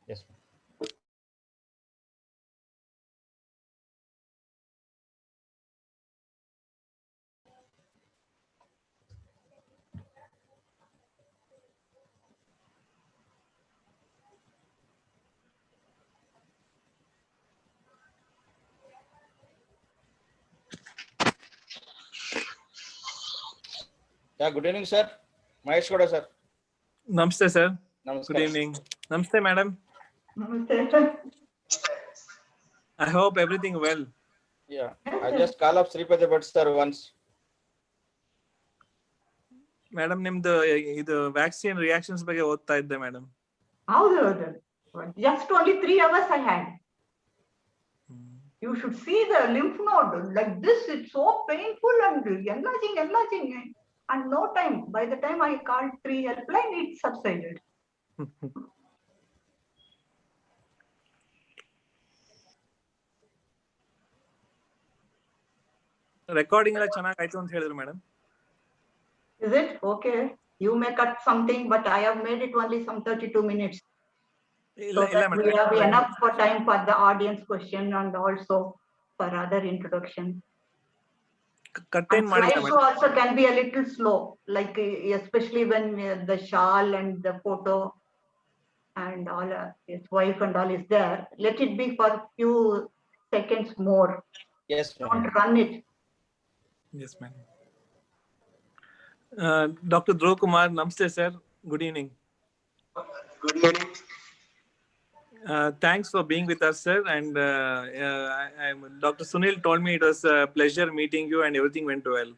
Yes. Yeah, good evening, sir. Mahesh Gowda, sir. Namaste, sir. Namaskar. Good evening. Namaste, madam. Namaste. I hope everything well. Yeah, I just call up Sripati Bhatt sir once. Madam, ನಿಮ್ದು ಇದು vaccine reactions ಬಗ್ಗೆ ಓದ್ತಾ ಇದ್ದೆ madam. ಹೌದು. Just only 3 hours I had. You should see the lymph node like this. It's so painful and enlarging. And no time. By the time I called 3 helpline, it subsided. Recording ಎಲ್ಲ ಚೆನ್ನಾಗಿ ಆಯ್ತು ಅಂತ ಹೇಳಿದ್ರು madam. Is it? Okay. You may cut something, but I have made it only some 32 minutes. ಇಲ್ಲ So that we have madam. enough for time for the audience question and also for other introduction. Cut And ಏನ್ ಮಾಡಿಲ್ಲ slideshow madam. also can be a little slow, like especially when the shawl and the photo and all his wife and all is there. Let it be for few seconds more. Yes, ma'am. Don't run it. Yes, madam. Dr. Dhruv Kumar, namaste, sir. Good evening. Good evening. Thanks for being with us, sir. And Dr. Sunil told me it was a pleasure meeting you and everything went well.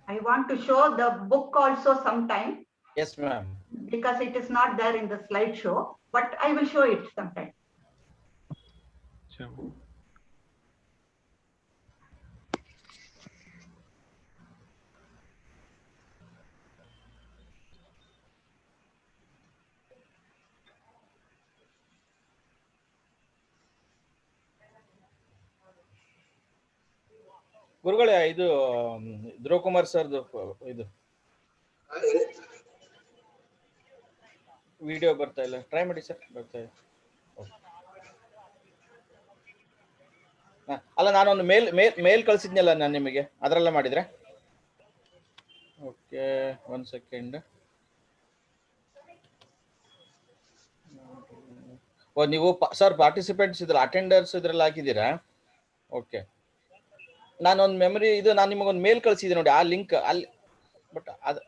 I want to show the book also sometime. Yes, ma'am. Because it is not there in the slideshow, but I will show it sometime. Sure. ಗುರುಗಳೇ, ಇದು ಧ್ರುವ್ ಕುಮಾರ್ ಸರ್ದು ಇದು video ಬರ್ತಾ ಇಲ್ಲ. Try ಮಾಡಿ sir. ಬರ್ತಾ ಇಲ್ಲ. ಅಲ್ಲ, ನಾನೊಂದು ಮೇಲ್ ಕಳಿಸಿದ್ನಲ್ಲ ನಾನು ನಿಮಗೆ, ಅದರಲ್ಲ ಮಾಡಿದ್ರೆ. Okay, 1 second. ಓ, ನೀವು ಸರ್ ಪಾರ್ಟಿಸಿಪೆಂಟ್ಸ್ ಇದ್ರ ಅಟೆಂಡರ್ಸ್ ಇದ್ರಲ್ಲಿ ಹಾಕಿದ್ದೀರಾ? ಓಕೆ. ನಾನೊಂದು ಮೆಮರಿ ನಾನು ನಿಮಗೊಂದು ಮೇಲ್ ಕಳಿಸಿದ್ದೆ ನೋಡಿ, ಆ ಲಿಂಕ್ ಅಲ್ಲಿ. ಬಟ್ ಅದು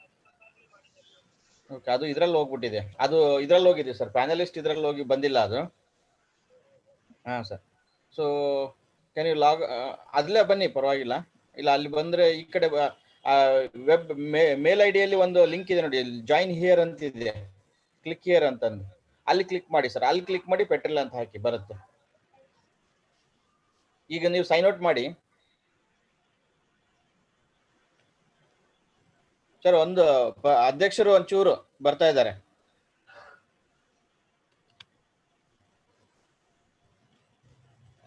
ಓಕೆ, ಅದು ಇದ್ರಲ್ಲಿ ಹೋಗ್ಬಿಟ್ಟಿದೆ. ಅದು ಇದ್ರಲ್ಲಿ ಹೋಗಿದೆ ಸರ್, ಪ್ಯಾನಲಿಸ್ಟ್ ಇದ್ರಲ್ಲಿ ಹೋಗಿ ಬಂದಿಲ್ಲ ಅದು. ಹಾಂ sir. So can you log ಅಲ್ಲೇ ಬನ್ನಿ, ಪರವಾಗಿಲ್ಲ. ಇಲ್ಲ, ಅಲ್ಲಿ ಬಂದರೆ ಈ ಕಡೆ ವೆಬ್ ಮೇಲ್ ಐ ಡಿಯಲ್ಲಿ ಒಂದು ಲಿಂಕ್ ಇದೆ ನೋಡಿ, ಜಾಯಿನ್ ಹಿಯರ್ ಅಂತಿದೆ, ಕ್ಲಿಕ್ ಹಿಯರ್ ಅಂತಂದು. ಅಲ್ಲಿ ಕ್ಲಿಕ್ ಮಾಡಿ ಸರ್. ಅಲ್ಲಿ ಕ್ಲಿಕ್ ಮಾಡಿ ಪೆಟ್ರೋಲ್ ಅಂತ ಹಾಕಿ ಬರುತ್ತೆ. ಈಗ ನೀವು ಸೈನ್ ಔಟ್ ಮಾಡಿ ಸರ್. ಒಂದು ಅಧ್ಯಕ್ಷರು ಒಂಚೂರು ಬರ್ತಾ ಇದ್ದಾರೆ.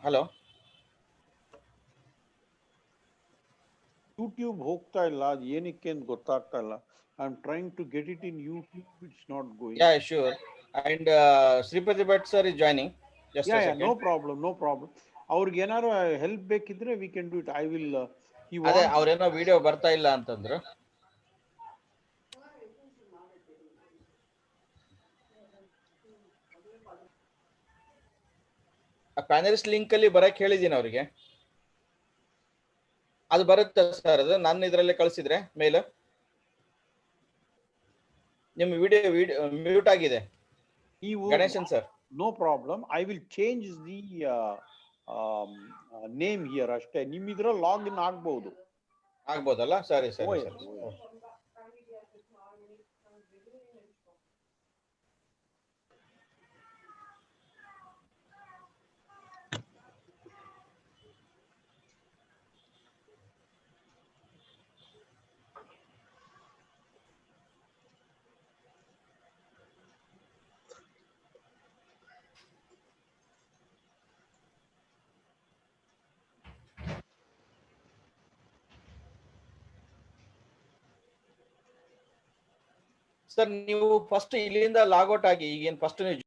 ಹಲೋ, ಯೂಟ್ಯೂಬ್ ಹೋಗ್ತಾ ಇಲ್ಲ, ಅದು ಏನಕ್ಕೆ ಅಂತ ಗೊತ್ತಾಗ್ತಾ ಇಲ್ಲ. I am trying to get it in YouTube, it's not going. Yeah sure. And Shripati Bhat sir is joining. No problem. ಅವ್ರಿಗೆ ಏನಾದ್ರು ಹೆಲ್ಪ್ ಬೇಕಿದ್ರೆ we can do it. I will. ಅದೇ ಅವ್ರೇನೋ ವಿಡಿಯೋ ಬರ್ತಾ ಇಲ್ಲ ಅಂತಂದ್ರು. ಪ್ಯಾನಲಿಸ್ಟ್ ಲಿಂಕ್ ಅಲ್ಲಿ ಬರಕ್ ಹೇಳಿದೀನಿ ಅವ್ರಿಗೆ. ಅದು ಬರುತ್ತೆ ಸರ್. ಅದು ನನ್ನ ಇದ್ರಲ್ಲೇ ಕಳಿಸಿದ್ರೆ ಮೇಲ್. ನಿಮ್ಮ ವಿಡಿಯೋ ಮ್ಯೂಟ್ ಆಗಿದೆ Ganeshan sir. No problem. I will change the name here ಅಷ್ಟೇ. ನಿಮ್ಮಿದ್ರಲ್ಲಿ ಲಾಗಿನ್ ಆಗ್ಬೋದಲ್ಲ? ಸರಿ. ಸರ್ ನೀವು ಫಸ್ಟ್ ಇಲ್ಲಿಂದ ಲಾಗೌಟ್ ಆಗಿ ಈಗೇನು ಫಸ್ಟ್ ನೀವು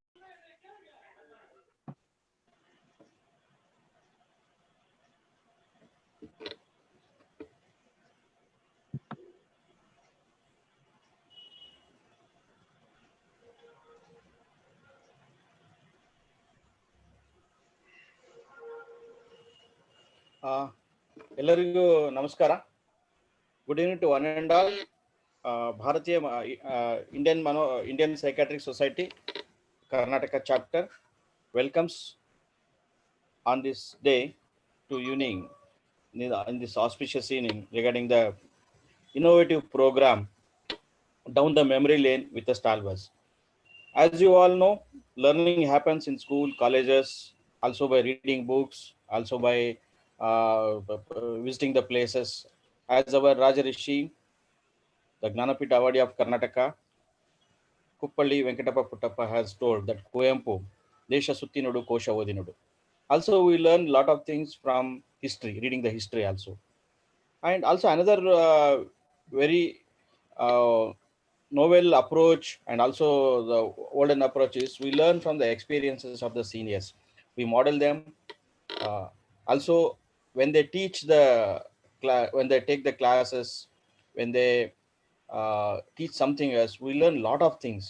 ಎಲ್ಲರಿಗೂ ನಮಸ್ಕಾರ. Good evening to one and all. ಭಾರತೀಯ Indian psychiatric society Karnataka chapter welcomes on this day to evening in this auspicious evening regarding the innovative program down the memory lane with the stalwarts. As you all know, learning happens in school, colleges, also by reading books, also by visiting the places. As our Rajarishi, the Gnanapita Awadi of Karnataka, Kuppalli Venkatappa Puttappa has told that Kuempu, Desha Sutti Nodu, Kosha Odi Nodu. Also, we learn a lot of things from history, reading the history also. And also another very novel approach, and also the olden approach is we learn from the experiences of the seniors. We model them. Also, when they teach when they take the classes, when they teach something else, we learn a lot of things.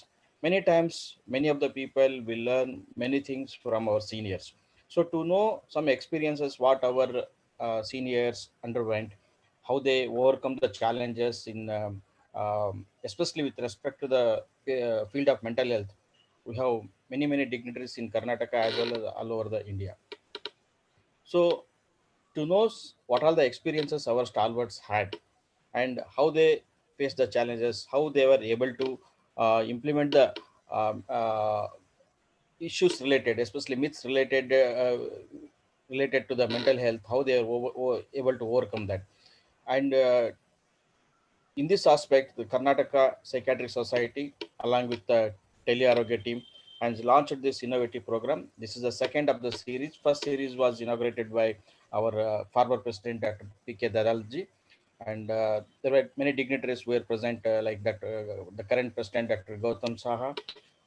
Many times, many of the people will learn many things from our seniors. So to know some experiences, what our seniors underwent, how they overcome the challenges in especially with respect to the field of mental health, we have many dignitaries in Karnataka as well as all over the India. So to know what all the experiences our stalwarts had and how they faced the challenges, how they were able to implement the issues related, especially myths related to the mental health, how they are able to overcome that. And in this aspect, the Karnataka Psychiatric Society, along with the Telearogya team, has launched this innovative program. This is the second of the series. First series was inaugurated by our former president, Dr. P.K. Dadalji, and there were many dignitaries who were present, like that, the current president, Dr. Gautam Saha,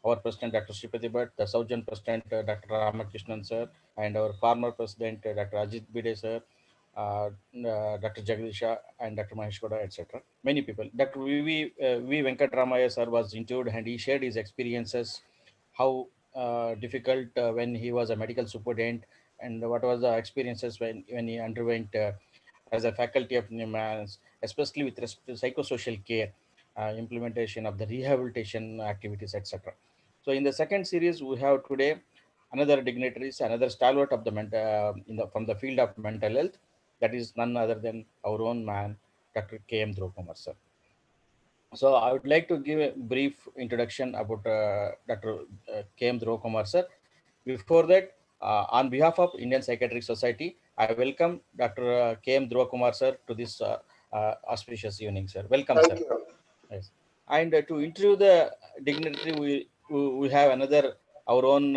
our president, Dr. Sripati Bhatt, the Southern president, Dr. Ramakrishnan sir, and our former president, Dr. Ajit Bide sir, Dr. Jagdisha, and Dr. Mahesh Gowda, etc. Many people. Dr. V. Venkatramaya sir was interviewed, and he shared his experiences, how difficult when he was a medical superintendent, and what was the experiences when he underwent as a faculty of NIMANS, especially with respect to psychosocial care, implementation of the rehabilitation activities, etc. So in the second series, we have today another dignitaries, another stalwart of the from the field of mental health. That is none other than our own man, Dr. K.M. Dhruv Kumar sir. So I would like to give a brief introduction about Dr. K.M. Dhruv Kumar sir. Before that, on behalf of Indian Psychiatric Society, I welcome Dr. K.M. Dhruv Kumar sir to this auspicious evening, sir. Welcome, Thank sir. you. Yes. And to interview the dignitary, we have another our own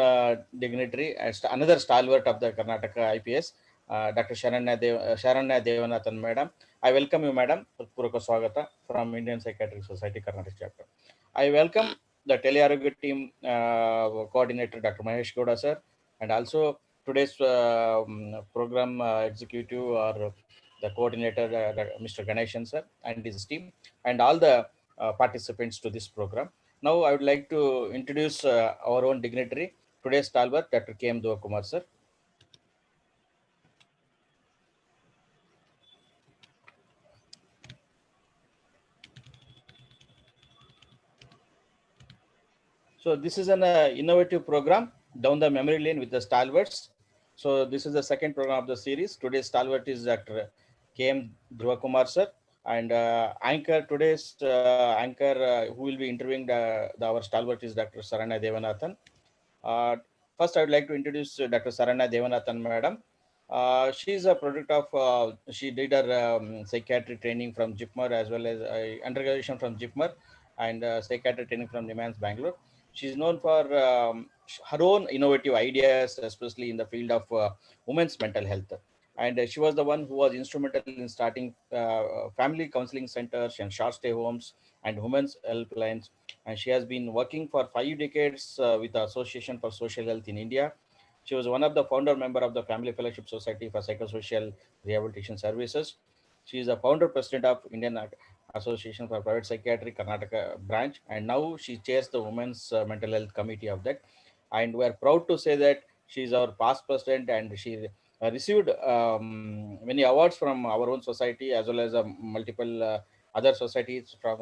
dignitary, another stalwart of the Karnataka IPS, Dr. Sharanya Devanathan, madam. I welcome you, madam, Puraka Swagata from Indian Psychiatric Society Karnataka chapter. I welcome the Telearogya team coordinator, Dr. Mahesh Gowda, sir, and also today's program executive or the coordinator, Mr. Ganeshan, sir, and his team, and all the participants to this program. Now, I would like to introduce our own dignitary, today's stalwart, Dr. K.M. Dhruv Kumar, sir. So this is an innovative program down the memory lane with the stalwarts. So this is the second program of the series. Today's stalwart is Dr. K.M. Dhruv Kumar, sir. And today's anchor who will be interviewing our stalwart is Dr. Sharanya Devanathan. First, I would like to introduce Dr. Sharanya Devanathan, madam. She is a product of, she did her psychiatry training from JIPMER as well as undergraduation from JIPMER and psychiatry training from NIMANS, Bangalore. She is known for her own innovative ideas, especially in the field of women's mental health. And she was the one who was instrumental in starting family counseling centers and short stay homes and women's helplines. And she has been working for 5 decades with the Association for Social Health in India. She was one of the founder member of the Family Fellowship Society for Psychosocial Rehabilitation Services. She is a founder president of Indian Association for Private Psychiatry Karnataka branch, and now she chairs the Women's Mental Health Committee of that. And we are proud to say that she is our past president, and she received many awards from our own society as well as multiple other societies from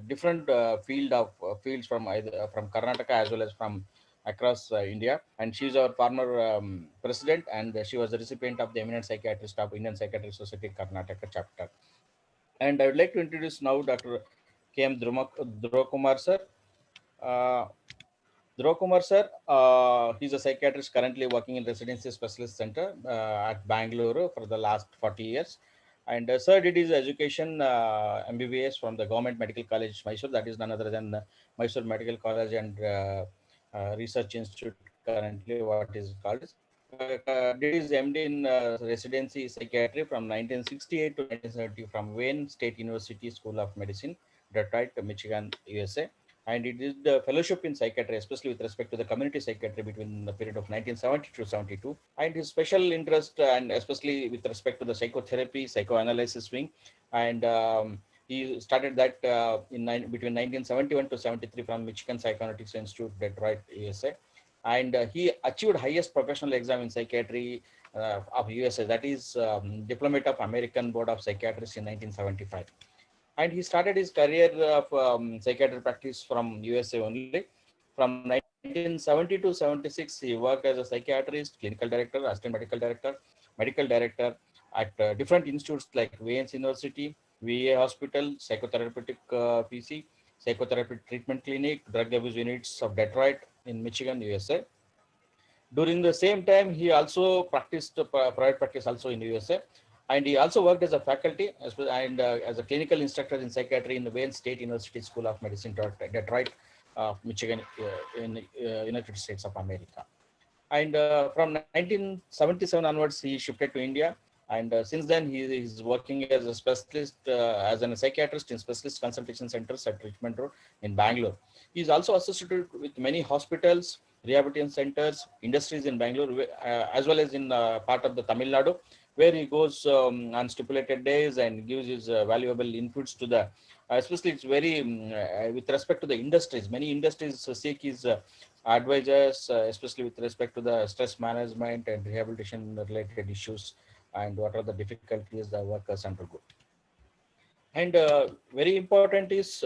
different fields from either from Karnataka as well as from across India. And she is our former president, and she was the recipient of the eminent psychiatrist of Indian Psychiatric Society Karnataka chapter. And I would like to introduce now Dr. K.M. Dhruvakumar sir. Uh, Dhruvakumar sir, he's a psychiatrist currently working in Residency Specialist Center at Bangalore for the last 40 years. And sir did his education MBBS from the Government Medical College Mysore, that is none other than Mysore Medical College and Research Institute, currently what is called. Did his MD in Residency Psychiatry from 1968 to 1970 from Wayne State University School of Medicine, Detroit, Michigan, USA. And he did the fellowship in psychiatry, especially with respect to the community psychiatry between the period of 1970 to 72. And his special interest, and especially with respect to the psychotherapy, psychoanalysis wing, and he started that between 1971 to 73 from Michigan Psychoanalytics Institute, Detroit, USA. And he achieved highest professional exam in psychiatry of USA, that is Diplomate of American Board of Psychiatrists in 1975. And he started his career of psychiatric practice from USA only. From 1970 to 76, he worked as a psychiatrist, clinical director, assistant medical director at different institutes like Wayne University, VA Hospital, Psychotherapeutic PC, Psychotherapy Treatment Clinic, Drug Abuse Units of Detroit in Michigan, USA. During the same time, he also practiced private practice also in USA, and he also worked as a faculty and as a clinical instructor in psychiatry in the Wayne State University School of Medicine, Detroit, Michigan, in United States of America. And from 1977 onwards, he shifted to India. And since then, he is working as a specialist, as a psychiatrist in specialist consultation centers at Richmond Road in Bangalore. He is also associated with many hospitals, rehabilitation centers, industries in Bangalore, as well as in part of the Tamil Nadu, where he goes on stipulated days and gives his valuable inputs to the, especially it's very, with respect to the industries, many industries seek his advisors, especially with respect to the stress management and rehabilitation related issues and what are the difficulties the workers undergo. And very important is,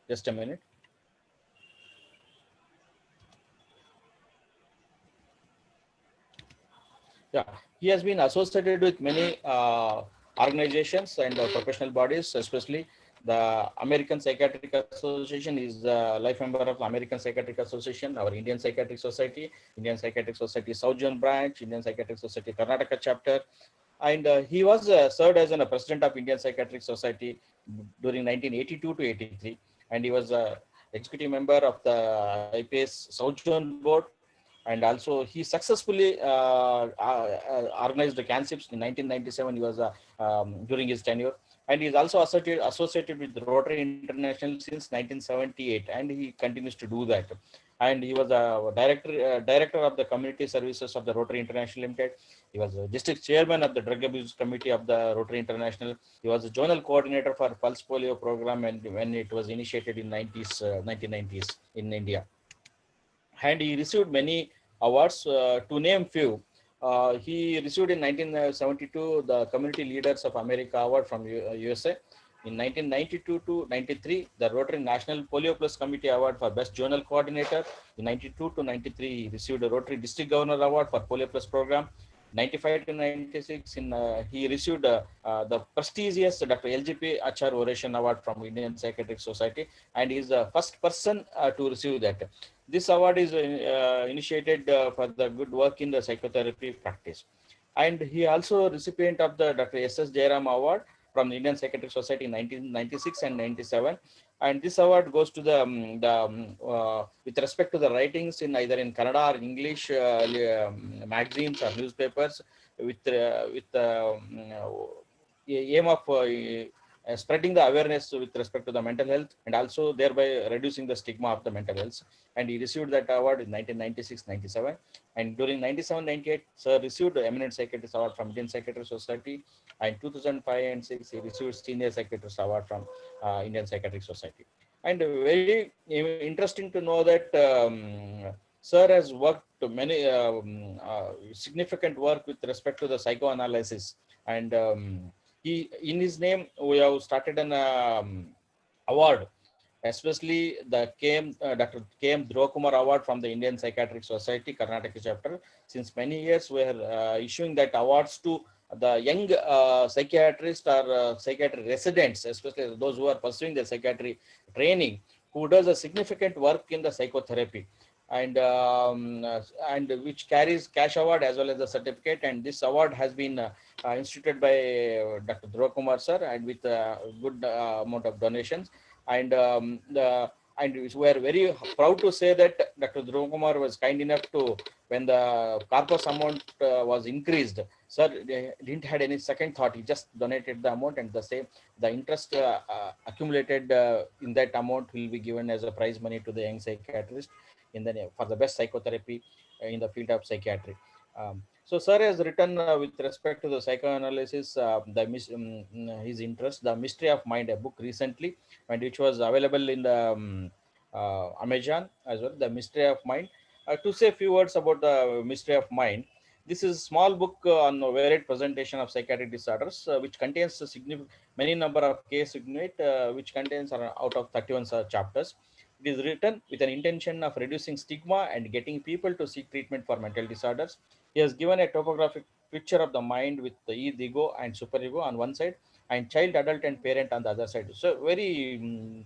just a minute. Yeah, he has been associated with many organizations and professional bodies, especially the American Psychiatric Association is a life member of American Psychiatric Association, our Indian Psychiatric Society, Indian Psychiatric Society South Zone branch, Indian Psychiatric Society Karnataka chapter. And he was served as a president of Indian Psychiatric Society during 1982 to 83. And he was a executive member of the IPS South Zone board. And also he successfully organized the CANSIPS in 1997. He was during his tenure. And he is also associated with Rotary International since 1978, and he continues to do that. And he was a director of the community services of the Rotary International Limited. He was a district chairman of the Drug Abuse Committee of the Rotary International. He was a zonal coordinator for Pulse Polio program, and when it was initiated in 1990s in India. And he received many awards. To name few, he received in 1972 the Community Leaders of America Award from USA. In 1992 to 93, the Rotary National Polio Plus Committee Award for Best Journal Coordinator. In 92 to 93, he received a Rotary District Governor Award for Polio Plus Program. 95 to 96, he received the prestigious Dr. LGP Achar Oration Award from Indian Psychiatric Society, and he is the first person to receive that. This award is initiated for the good work in the psychotherapy practice. And he also recipient of the Dr. S.S. Jairam Award from the Indian Psychiatric Society in 1996 and 97. And this award goes to the with respect to the writings in either in Kannada or English magazines or newspapers, with aim of spreading the awareness with respect to the mental health, and also thereby reducing the stigma of the mental health. And he received that award in 1996-97. And during 97-98, Sir received the Eminent Psychiatrist Award from Indian Psychiatric Society. And 2005 and 6, he received Senior Psychiatrist Award from Indian Psychiatric Society. And very interesting to know that Sir has worked many significant work with respect to the psychoanalysis. And he, in his name, we have started an award, especially the Dr. K.M. Dhruvakumar Award from the Indian Psychiatric Society, Karnataka chapter. Since many years, we are issuing that awards to the young psychiatrists or psychiatric residents, especially those who are pursuing their psychiatry training, who does a significant work in the psychotherapy, and which carries cash award as well as the certificate. And this award has been instituted by Dr. Dhruvakumar sir, and with a good amount of donations. And and we are very proud to say that Dr. Dhruvakumar was kind enough to, when the corpus amount was increased, sir didn't had any second thought. He just donated the amount, and the interest accumulated in that amount will be given as a prize money to the young psychiatrist for the best psychotherapy in the field of psychiatry. So sir has written with respect to the psychoanalysis, his interest, The Mystery of Mind, a book recently, and which was available in the Amazon as well, The Mystery of Mind. To say a few words about the Mystery of Mind, this is a small book on a varied presentation of psychiatric disorders, which contains a many number of case unit, which contains out of 31 chapters. It is written with an intention of reducing stigma and getting people to seek treatment for mental disorders. He has given a topographic picture of the mind with the ego and superego on one side, and child, adult, and parent on the other side. So very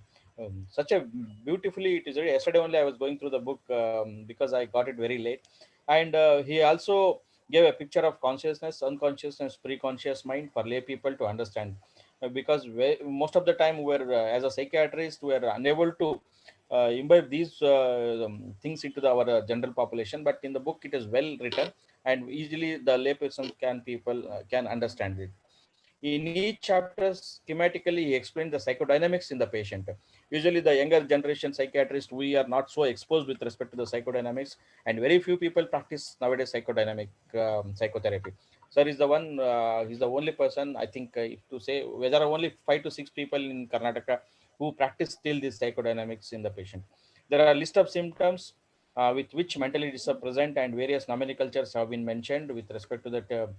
such a beautifully it is. Yesterday only I was going through the book because I got it very late, and he also gave a picture of consciousness, unconsciousness, pre-conscious mind for lay people to understand. Because most of the time we're as a psychiatrist we're unable to imbibe these things into our general population, but in the book it is well written and easily the layperson can understand it. In each chapter, schematically, he explained the psychodynamics in the patient. Usually, the younger generation psychiatrists, we are not so exposed with respect to the psychodynamics, and very few people practice nowadays psychodynamic psychotherapy. Sir is the one, he's the only person, I think, if to say, there are only 5 to 6 people in Karnataka who practice still this psychodynamics in the patient. There are a list of symptoms with which mentally disorder present, and various nomenclatures have been mentioned with respect to that.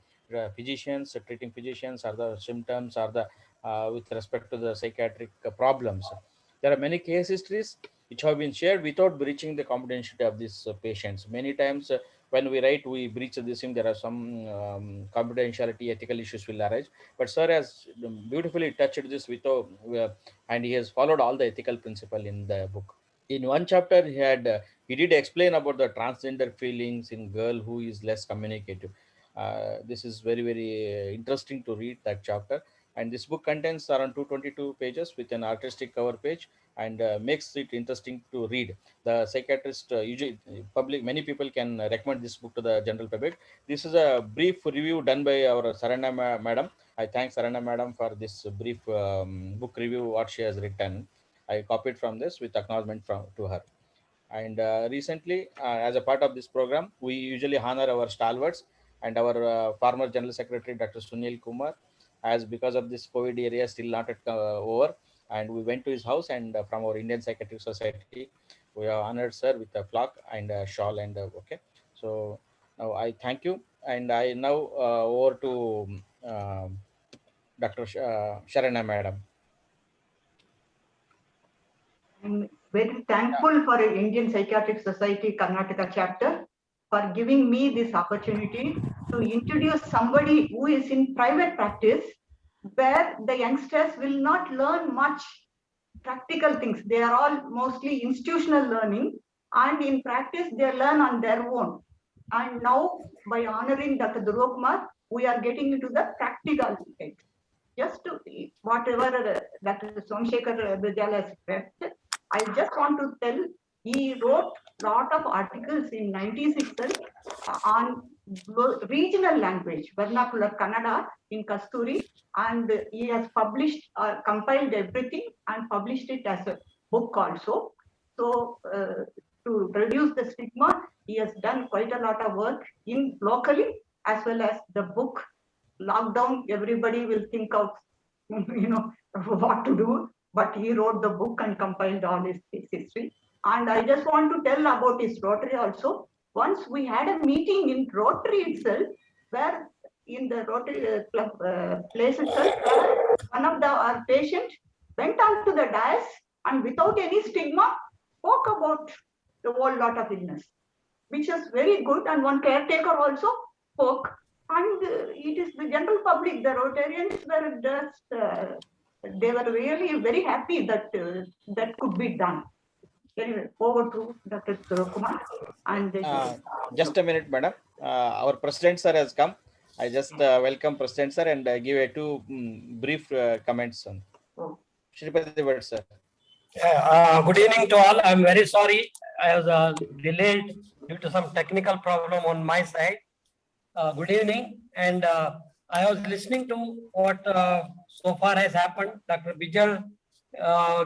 Physicians, treating physicians, are the symptoms, are the with respect to the psychiatric problems. There are many case histories which have been shared without breaching the confidentiality of these patients. Many times when we write, we breach this thing. There are some confidentiality, ethical issues will arise. But sir has beautifully touched this and he has followed all the ethical principle in the book. In one chapter, he did explain about the transgender feelings in girl who is less communicative. This is very interesting to read that chapter, and this book contains around 222 pages with an artistic cover page, and makes it interesting to read. The psychiatrist usually public many people can recommend this book to the general public. This is a brief review done by our Sarana madam. I thank Sarana madam for this brief book review what she has written. I copied from this with acknowledgement to her. And recently, as a part of this program, we usually honor our stalwarts, and our former General Secretary, Dr. Sunil Kumar, as because of this COVID area still not over. And we went to his house, and from our Indian Psychiatric Society, we have honored sir with a plaque and a shawl. And okay. So now I thank you. And I now over to Dr. Sharana Madam. I'm very thankful for Indian Psychiatric Society Karnataka chapter for giving me this opportunity to introduce somebody who is in private practice, where the youngsters will not learn much practical things. They are all mostly institutional learning, and in practice they learn on their own. And now by honoring Dr. Dhruvakumar, we are getting into the practical things. just to whatever Dr. Somsekhar Bijal has said, I just want to tell, he wrote lot of articles in 90s itself on regional language, vernacular Kannada in Kasturi, and he has published, compiled everything and published it as a book also. So to reduce the stigma, he has done quite a lot of work in locally as well as the book. Lockdown, everybody will think of, what to do, but he wrote the book and compiled all his history. And I just want to tell about his Rotary also. Once we had a meeting in Rotary itself, where in the Rotary club place itself, where one of our patients went on to the dais and without any stigma spoke about the whole lot of illness, which is very good. And one caretaker also spoke. And it is the general public, the Rotarians were just, they were really very happy that that could be done. Anyway, over to Dr. Kumar. And just a minute, madam. Our president sir has come. I just welcome president sir and give a two brief comments on. Oh. Shripati Bhatt sir. Good evening to all. I'm very sorry I was delayed due to some technical problem on my side. Good evening, and I was listening to what so far has happened. Dr. Bijal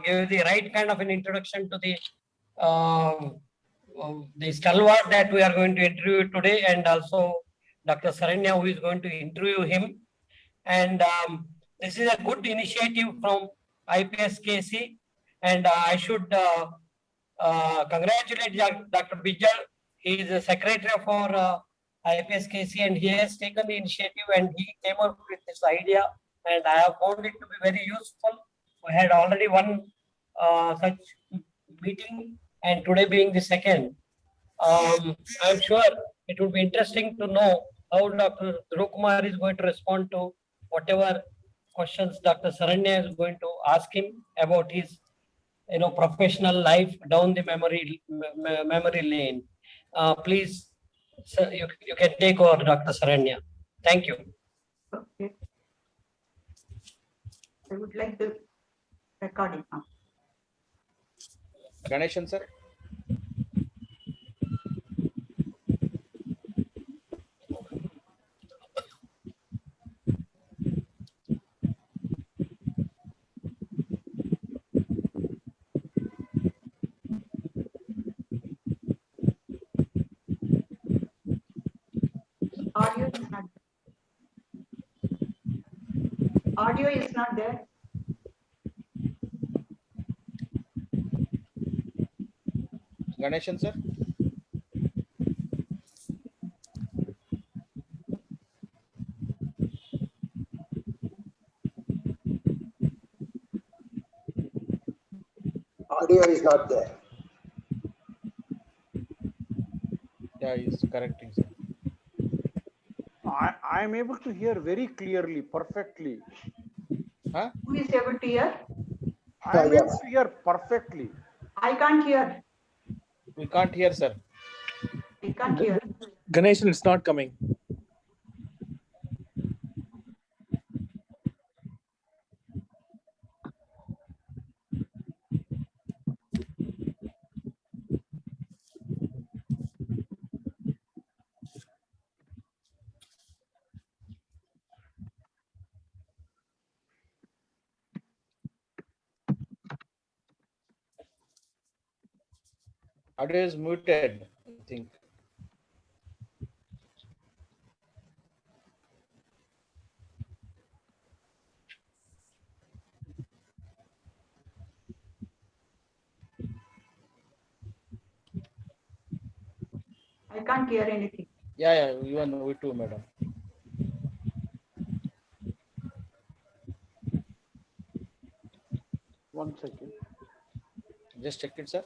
gave the right kind of an introduction to the stalwart that we are going to interview today, and also Dr. Saranya, who is going to interview him. And this is a good initiative from IPSKC, and I should congratulate Dr. Bijal. He is the secretary for IPSKC, and he has taken the initiative and he came up with this idea, and I have found it to be very useful. We had already one such meeting, and today being the second. I'm sure it would be interesting to know how Dr. Dhruv Kumar is going to respond to whatever questions Dr. Saranya is going to ask him about his professional life down the memory lane. Please, sir, you can take over, Dr. Saranya. Thank you. Okay. I would like to record it now. Ganeshan sir. Audio is not there. Audio is not there. Ganeshan sir. Audio is not there. Yeah, he's correcting sir. I am able to hear very clearly, perfectly. Huh? Who is able to hear? I am able to hear perfectly. I can't hear. We can't hear sir. I can't hear. Ganeshan, it's not coming. Audio is muted, I think. I can't hear anything. Yeah, even we too, madam. One second. Just check it, sir.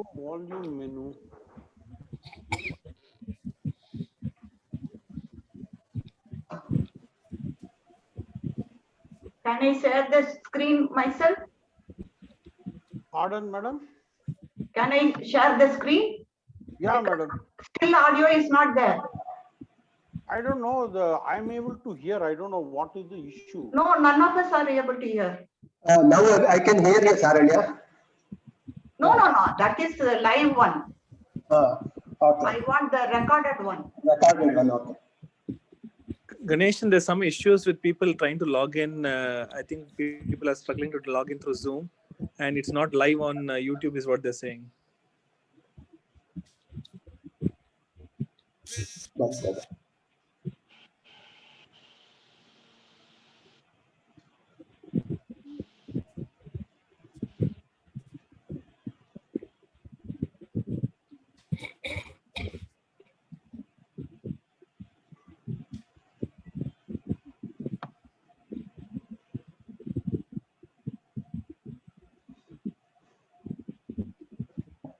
Show volume menu. Can I share the screen myself? Pardon, madam? Can I share the screen? Yeah, madam. Still audio is not there. I don't know. I'm able to hear. I don't know what is the issue. No, none of us are able to hear. Now I can hear you, Saranya. No. That is the live one. Okay. I want the recorded one. Recorded one, okay. Ganeshan, there's some issues with people trying to log in. I think people are struggling to log in through Zoom, and it's not live on YouTube, is what they're saying. That's good.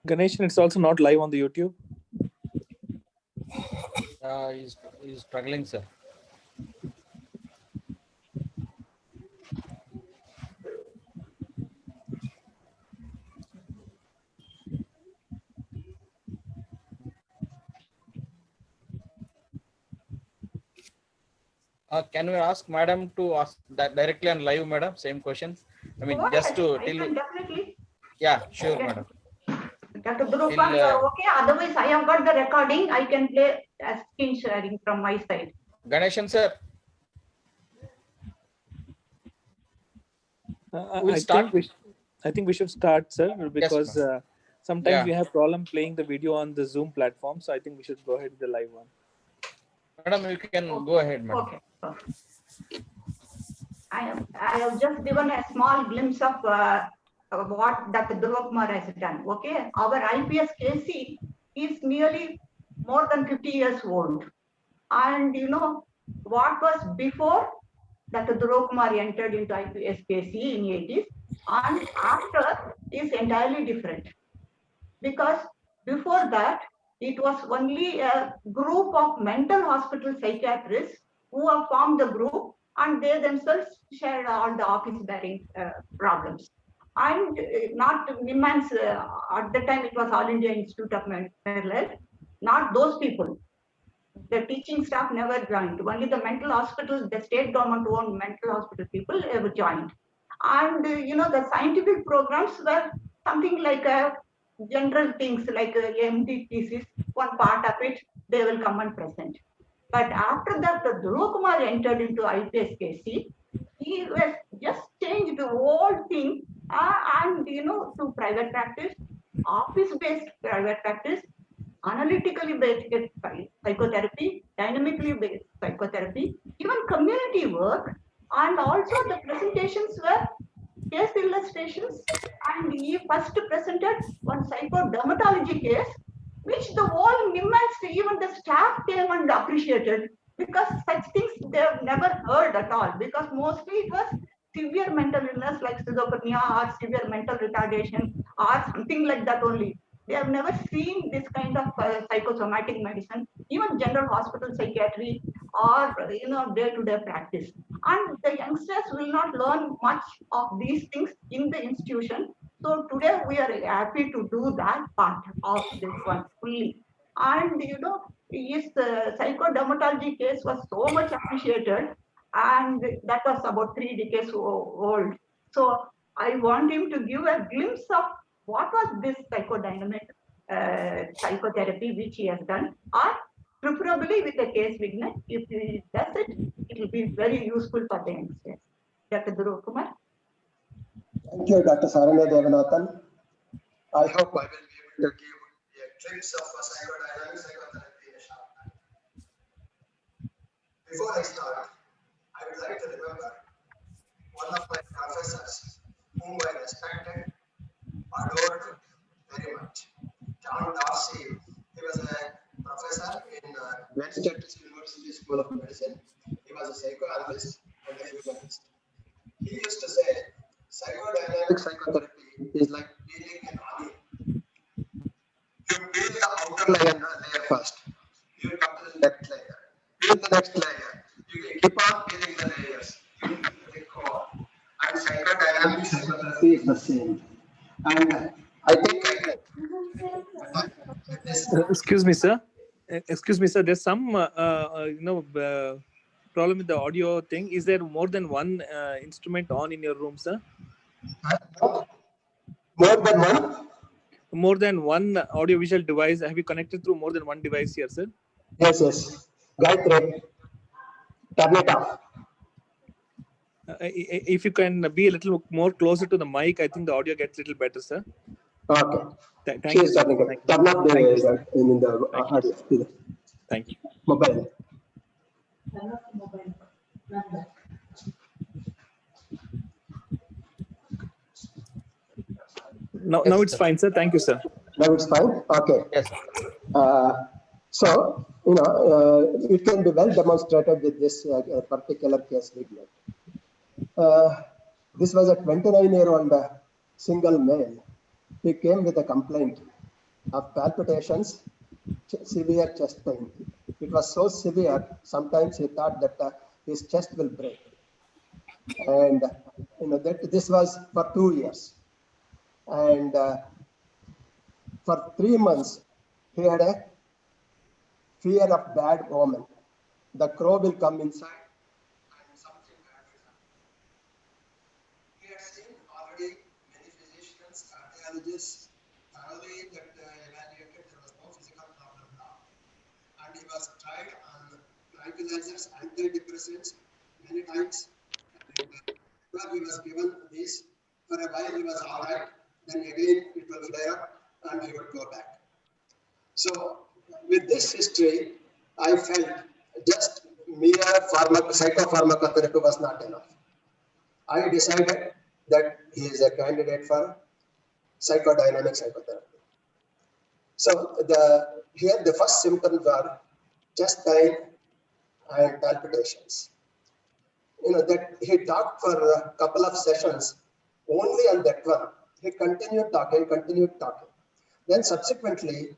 Ganeshan, it's also not live on the YouTube. He's struggling, sir. Can we ask madam to ask that directly on live, madam? Same question. I mean, Go just ahead. to I till. can definitely. Yeah, sure, Okay. madam. Dr. Dhruvam, okay. Otherwise, I have got the recording. I can play as screen sharing from my side. Ganeshan, sir. We'll start. I think we should start, sir, because sometimes we have problem playing the video on the Zoom platform. So I think we should go ahead with the live one. Madam, you can go ahead, madam. Okay. I have just given a small glimpse of what Dr. Dhruvam has done. Okay, our IPS KC is nearly more than 50 years old, and you know what was before Dr. Dhruvam entered into IPS KC in 80s, and after is entirely different, because before that it was only a group of mental hospital psychiatrists who have formed the group, and they themselves shared all the office bearing problems. And not NIMHANS, at the time it was All India Institute of Mental Health, not those people. The teaching staff never joined. Only the mental hospital, the state government owned mental hospital people ever joined. And you know, the scientific programs were something like general things like MD thesis, one part of it, they will come and present. But after that, the Dhruvam entered into IPS KC, he was just changed the whole thing, and you know, to private practice, office-based private practice, analytically based psychotherapy, dynamically based psychotherapy, even community work, and also the presentations were case illustrations, and he first presented one psychodermatology case, which the whole NIMHANS, even the staff came and appreciated, because such things they have never heard at all, because mostly it was severe mental illness like schizophrenia or severe mental retardation or something like that only. They have never seen this kind of psychosomatic medicine, even general hospital psychiatry or you know day-to-day practice. And the youngsters will not learn much of these things in the institution. So today we are happy to do that part of this one fully. And you know, his psychodermatology case was so much appreciated, and that was about 3 decades old. So I want him to give a glimpse of what was this psychodynamic psychotherapy which he has done, or preferably with a case vignette. If he does it, it will be very useful for the youngsters. Dr. Dhruvam. Thank you, Dr. Saranya Devanathan. I hope I will be able to give a glimpse of a psychodynamic psychotherapy in a short time. Before I start, I would like to remember one of my professors whom I respected, adored very much. John Darcy. He was a professor in Massachusetts University School of Medicine. He was a psychoanalyst and a humanist. He used to say, psychodynamic psychotherapy is like peeling an onion. You peel the outer layer first. You come to the next layer. Peel the next layer. You keep on peeling the layers. You come to the core. And psychodynamic psychotherapy is the same. And I think this. Excuse me, sir. Excuse me, sir. There's some, problem with the audio thing. Is there more than one instrument on in your room, sir? More than one? More than one audiovisual device. Have you connected through more than one device here, sir? Yes. Gayatri, turn it off. If you can be a little more closer to the mic, I think the audio gets a little better, sir. Okay. Thank She you, is sir. turning it. Thank you. Turn off Thank you, sir. the Thank you. audio. Thank you. Mobile. Now Yes, it's sir. fine, sir. Thank you, sir. Now it's fine. Okay. Yes. So, it can be well demonstrated with this particular case we made. This was a 29-year-old single male. He came with a complaint of palpitations, severe chest pain. It was so severe, sometimes he thought that his chest will break. And this was for 2 years. And for 3 months, he had a fear of bad omen. The crow will come inside and something bad will happen. He had seen already many physicians, cardiologists, thoroughly that evaluated, there was no physical problem now. And he was tried on tranquilizers, antidepressants many times. And he was given these. For a while he was all right. Then again it will flare up and he would go back. So with this history, I felt just mere psychopharmacotherapy was not enough. I decided that he is a candidate for psychodynamic psychotherapy. So here the first symptoms are chest pain and palpitations. That he talked for a couple of sessions only on that one. He continued talking. Then subsequently,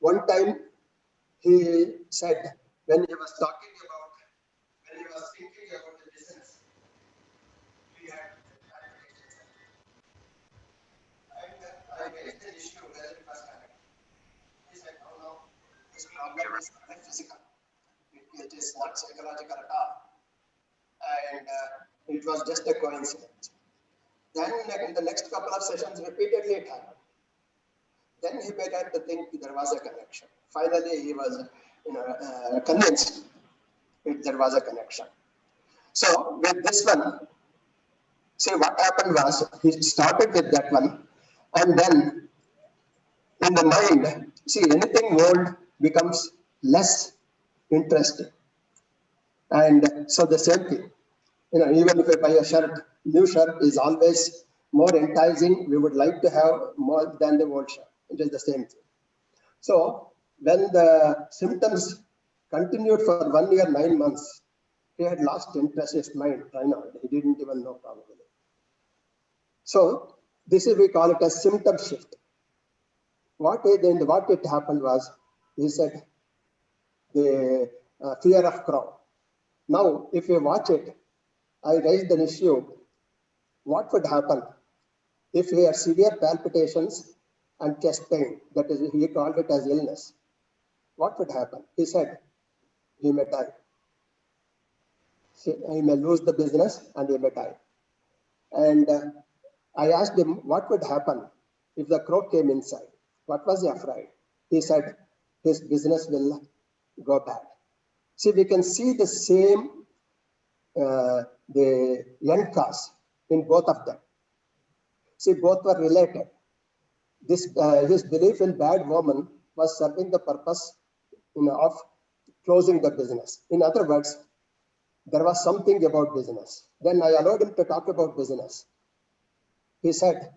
one time he said, when he was thinking about the business, he had palpitations. And I raised the issue whether it was correct. He said, no, this problem is not physical. It is not psychological at all. And it was just a coincidence. Then in the next couple of sessions, repeatedly it happened. Then he began to think there was a connection. Finally, he was convinced that there was a connection. So with this one, see what happened was he started with that one, and then in the mind, see anything old becomes less interesting. And so the same thing, even if I buy a shirt, new shirt is always more enticing. We would like to have more than the old shirt. It is the same thing. So when the symptoms continued for 1 year, 9 months, he had lost interest in his mind. He didn't even know probably. So this is, we call it a symptom shift. What it happened was, he said, the fear of crow. Now, if you watch it, I raised an issue. What would happen if he had severe palpitations and chest pain? That is, he called it as illness. What would happen? He said, he may die. He may lose the business and he may die. And I asked him, what would happen if the crow came inside? What was he afraid? He said, his business will go bad. See, we can see the same, the end cause in both of them. See, both were related. His belief in bad woman was serving the purpose of closing the business. In other words, there was something about business. Then I allowed him to talk about business. He said,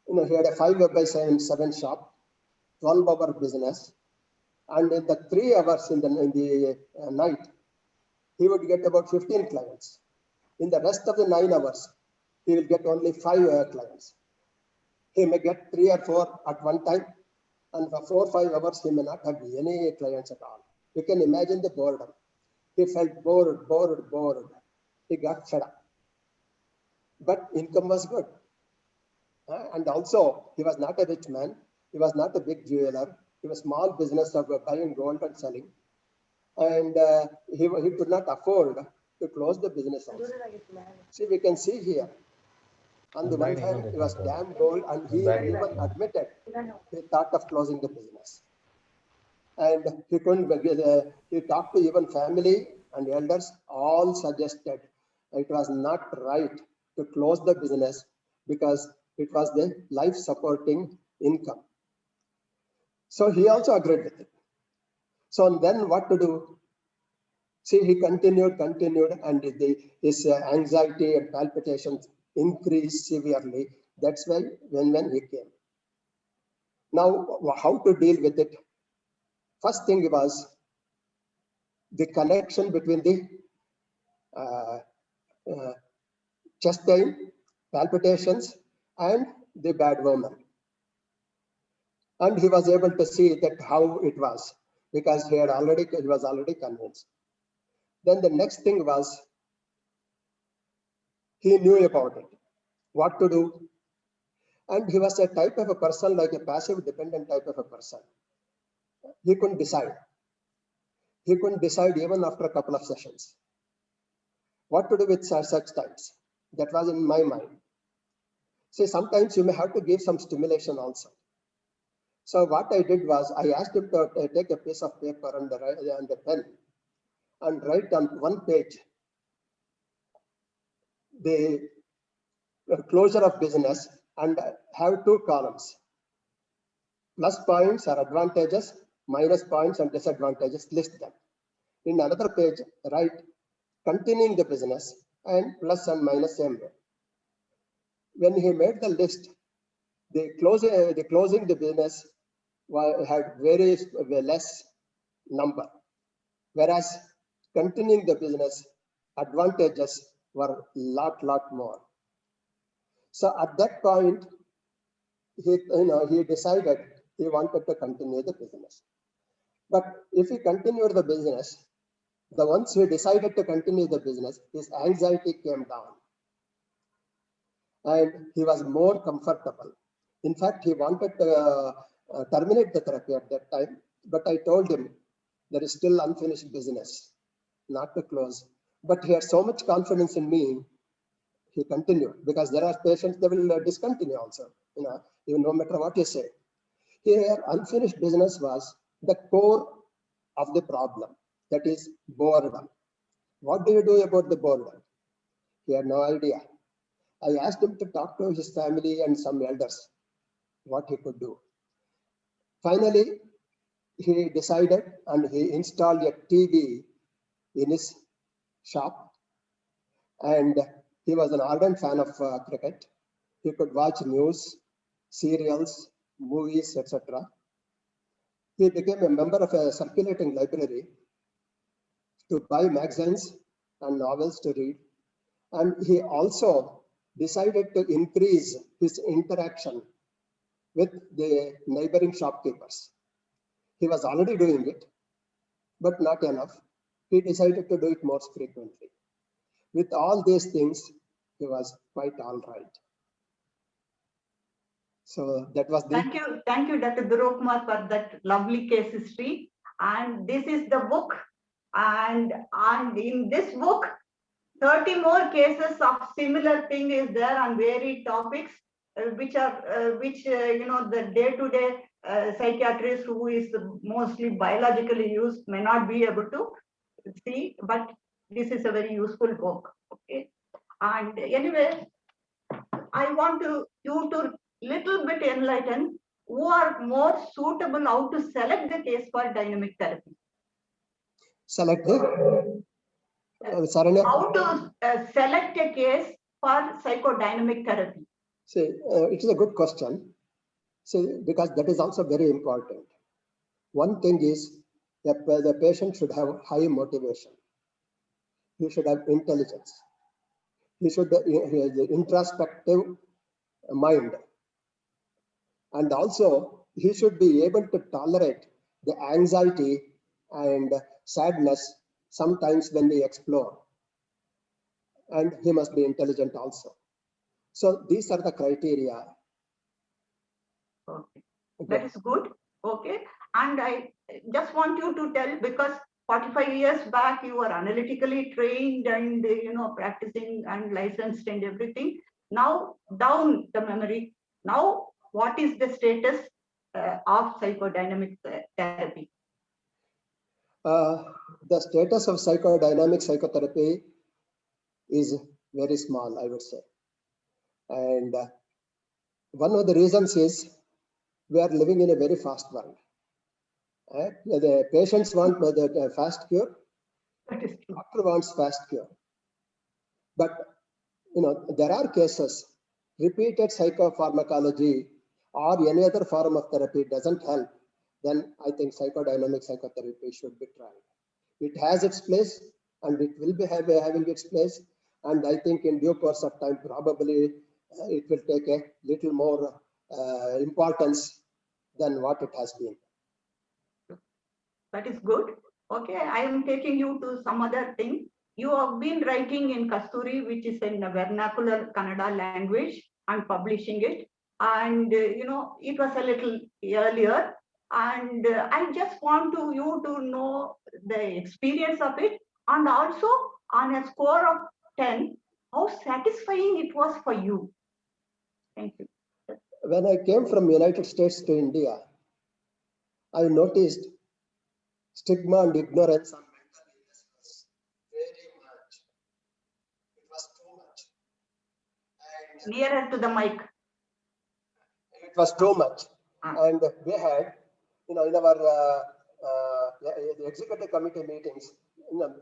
he had a 5/7 shop, 12-hour business, and in the 3 hours in the night, he would get about 15 clients. In the rest of the 9 hours, he will get only 5 clients. He may get 3 or 4 at one time, And for 4 or 5 hours, he may not have any clients at all. You can imagine the boredom. He felt bored. He got fed up. But income was good. And also, he was not a rich man. He was not a big jeweler. He was a small business of buying gold and selling. And he could not afford to close the business also. See, we can see here. On the one hand, he was damn bold, and he even admitted he thought of closing the business. And he couldn't, he talked to even family and elders, all suggested it was not right to close the business because it was the life supporting income. So he also agreed with it. So then what to do? See, he continued, and his anxiety and palpitations increased severely. That's why when he came. Now, how to deal with it? First thing was the connection between the chest pain, palpitations, and the bad woman. And he was able to see that how it was because he was already convinced. Then the next thing was he knew about it, what to do. And he was a type of a person like a passive dependent type of a person. He couldn't decide. He couldn't decide even after a couple of sessions. What to do with such times? That was in my mind. See, sometimes you may have to give some stimulation also. So what I did was I asked him to take a piece of paper and the pen and write on one page the closure of business and have 2 columns. Plus points or advantages, minus points and disadvantages, list them. In another page, write continuing the business and plus and minus same way. When he made the list, the closing the business had very less number, whereas continuing the business advantages were lot more. So at that point, he decided he wanted to continue the business. But if he continued the business, once he decided to continue the business, his anxiety came down and he was more comfortable. In fact, he wanted to terminate the therapy at that time, but I told him there is still unfinished business, not to close. But he had so much confidence in me, he continued because there are patients that will discontinue also, even no matter what you say. Here, unfinished business was the core of the problem, that is boredom. What do you do about the boredom? He had no idea. I asked him to talk to his family and some elders, what he could do. Finally, he decided and he installed a TV in his shop, and he was an ardent fan of cricket. He could watch news, serials, movies, etc. He became a member of a circulating library to buy magazines and novels to read. And he also decided to increase his interaction with the neighboring shopkeepers. He was already doing it, but not enough. He decided to do it more frequently. With all these things, he was quite all right. So that was the... Thank you, Dr. Durokumar, for that lovely case history. And this is the book. And in this book, 30 more cases of similar thing is there on varied topics, which the day-to-day psychiatrist who is mostly biologically used may not be able to see, but this is a very useful book. Okay. And anyway, I want you to little bit enlighten who are more suitable how to select the case for dynamic therapy. Select the? How to select a case for psychodynamic therapy? See, it is a good question. See, because that is also very important. One thing is that the patient should have high motivation. He should have intelligence. He should have the introspective mind. And also, he should be able to tolerate the anxiety and sadness sometimes when we explore. And he must be intelligent also. So these are the criteria. Okay. That is good. Okay. And I just want you to tell, because 45 years back you were analytically trained and practicing and licensed and everything. Now down the memory. Now what is the status of psychodynamic therapy? The status of psychodynamic psychotherapy is very small, I would say. And one of the reasons is we are living in a very fast world. The patients want the fast cure, That is true. doctor wants fast cure. But there are cases, repeated psychopharmacology or any other form of therapy doesn't help, then I think psychodynamic psychotherapy should be tried. It has its place and it will be having its place. And I think in due course of time, probably it will take a little more importance than what it has been. That is good. Okay, I am taking you to some other thing. You have been writing in Kasturi, which is in a vernacular Kannada language, and publishing it. And it was a little earlier. And I just want you to know the experience of it, and also on a score of 10, how satisfying it was for you. Thank you. When I came from United States to India, I noticed stigma and ignorance on mental illness was very much. It was too much. And Nearer to the mic. it was too much. And we had, in our the executive committee meetings,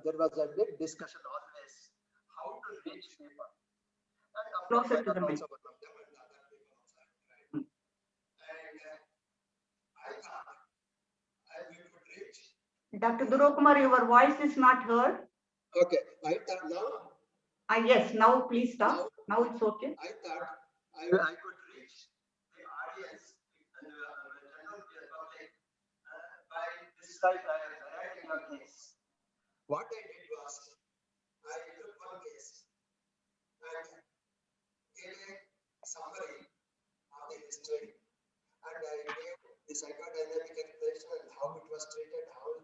there was a big discussion always how to reach people. And of course, Closer to the mic. also one of them and other people also had tried. And I thought we could reach. Dr. Durokumar, your voice is not heard. Okay, I thought now. Yes, now please stop. Now it's okay. I thought I could reach the audience, the general public, by this type of writing a case. What I did was, I took one case and gave a summary of the history, and I gave the psychodynamic explanation and how it was treated, how it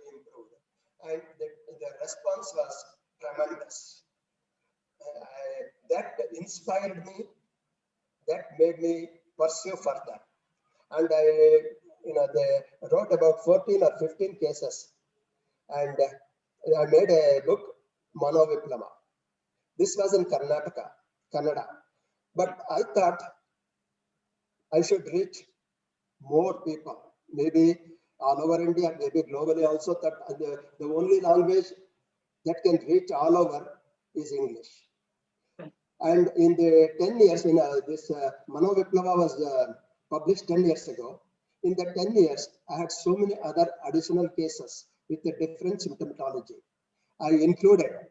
improved. And the response was tremendous. That inspired me, that made me pursue further. And they wrote about 14 or 15 cases. And I made a book, Manoviplava. This was in Karnataka, Kannada. But I thought I should reach more people, maybe all over India, maybe globally also, that the only language that can reach all over is English. And in the 10 years, this Manoviplava was published 10 years ago. In the 10 years, I had so many other additional cases with a different symptomatology. I included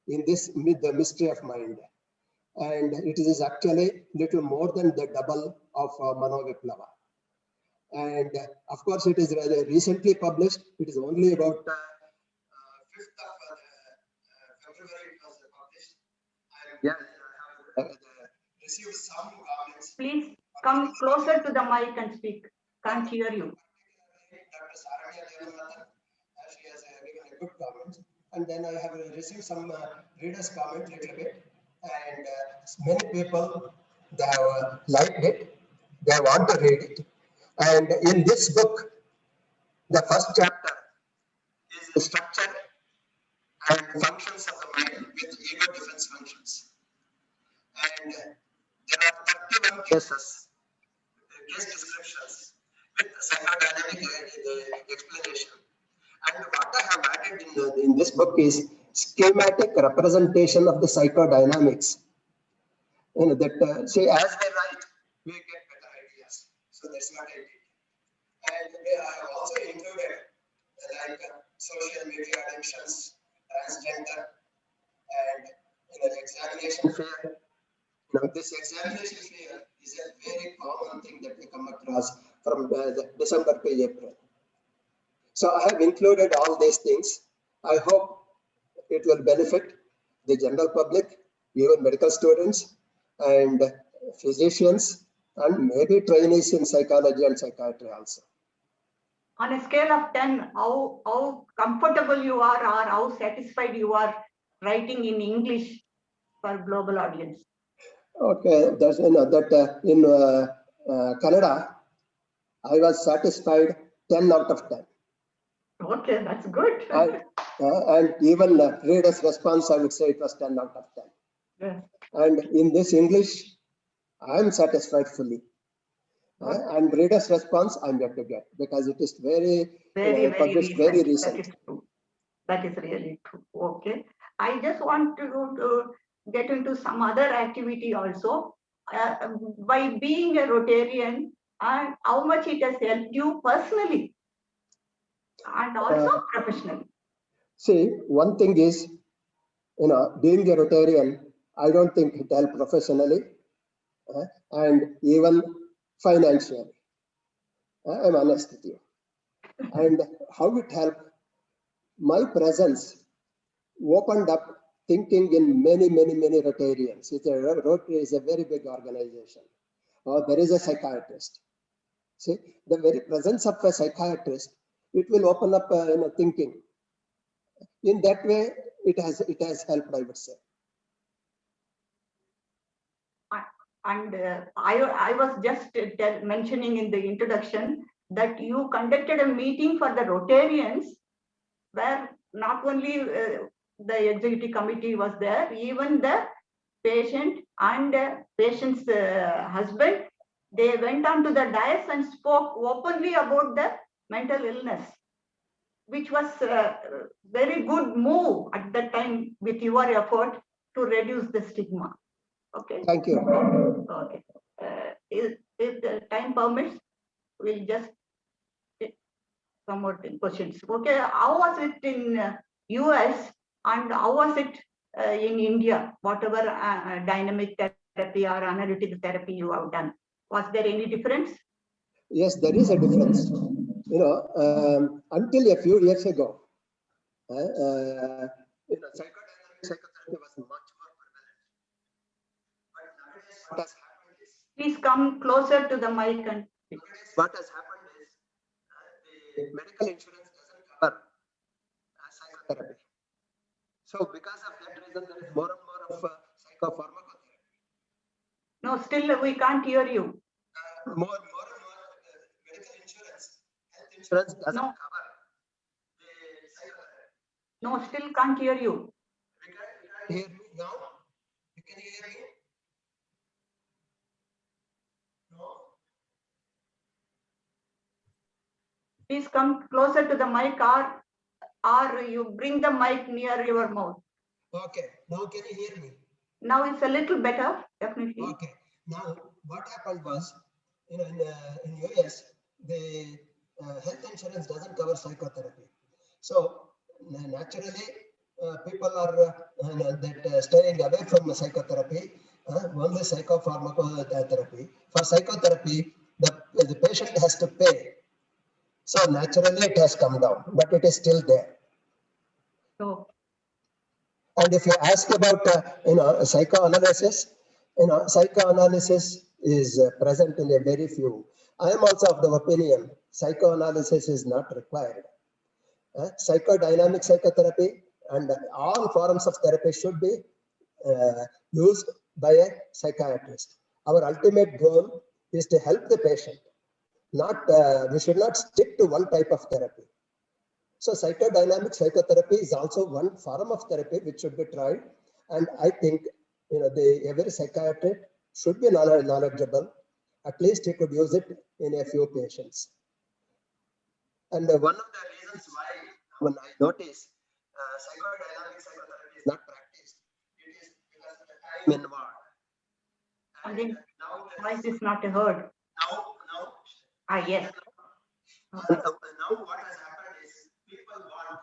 in this the mystery of mind. And it is actually little more than the double of Manoviplava. And of course, it is rather recently published. It is only about 5th of February it was published. I have received some comments. Please come closer to the mic and speak. Can't hear you. Dr. Saranya Devanathan, she has given a good comment. And then I have received some readers' comment a little bit. And many people, they have liked it. They want to read it. And in this book, the first chapter is the structure and functions of the mind with ego defense functions. And there are 31 cases, case descriptions with psychodynamic explanation. And what I have added in this book is schematic representation of the psychodynamics. That say as they write, we get better ideas. So that's what I did. And I have also included like social media addictions, transgender, and an examination fear. Now, this examination fear is a very common thing that we come across from the December to April. So I have included all these things. I hope it will benefit the general public, even medical students and physicians, and maybe trainees in psychology and psychiatry also. On a scale of 10, how comfortable you are or how satisfied you are writing in English for global audience? Okay, that's in Canada, I was satisfied 10 out of 10. Okay, that's good. And even reader's response, I would say it was 10 out of 10. Yes. And in this English, I'm satisfied fully. And reader's response, I'm yet to get, because it is published very recent. That is true. That is really true. Okay. I just want to get into some other activity also. By being a Rotarian, and how much it has helped you personally and also professionally. See, one thing is, being a Rotarian, I don't think it helped professionally and even financially. I'm honest with you. And how it helped, my presence opened up thinking in many Rotarians. Rotary is a very big organization. There is a psychiatrist. See, the very presence of a psychiatrist, it will open up thinking. In that way, it has helped, I would say. And I was just mentioning in the introduction that you conducted a meeting for the Rotarians, where not only the executive committee was there, even the patient and patient's husband, they went on to the dais and spoke openly about the mental illness, which was a very good move at that time with your effort to reduce the stigma. Okay. Thank you. Okay. If the time permits, we'll just take some more questions. Okay. How was it in US and how was it in India? Whatever dynamic therapy or analytical therapy you have done, was there any difference? Yes, there is a difference. Until a few years ago, psychodynamic psychotherapy was much more prevalent. But nowadays, what has happened is, Please come closer to the mic and what has happened is the medical insurance doesn't cover psychotherapy. So because of that reason, there is more and more of psychopharmacotherapy. no, still we can't hear you. More and more medical insurance, health insurance doesn't No. cover the psychotherapy. No, still can't hear you. You can't hear me now? You can hear me? No. Please come closer to the mic or you bring the mic near your mouth. Okay, now can you hear me? Now it's a little better, definitely. Okay, now what happened was, in US, the health insurance doesn't cover psychotherapy. So naturally, people are staying away from psychotherapy, only psychopharmacotherapy. For psychotherapy, the patient has to pay. So naturally it has come down, but it is still there. So, and if you ask about psychoanalysis, psychoanalysis is present in a very few. I am also of the opinion psychoanalysis is not required. Psychodynamic psychotherapy and all forms of therapy should be used by a psychiatrist. Our ultimate goal is to help the patient. We should not stick to one type of therapy. So psychodynamic psychotherapy is also one form of therapy which should be tried. And I think every psychiatrist should be knowledgeable. At least he could use it in a few patients. And one of the reasons why, when I notice psychodynamic psychotherapy is not practiced, it is because of the time involved. again, voice is not heard. Now, Yes. now what has happened is people want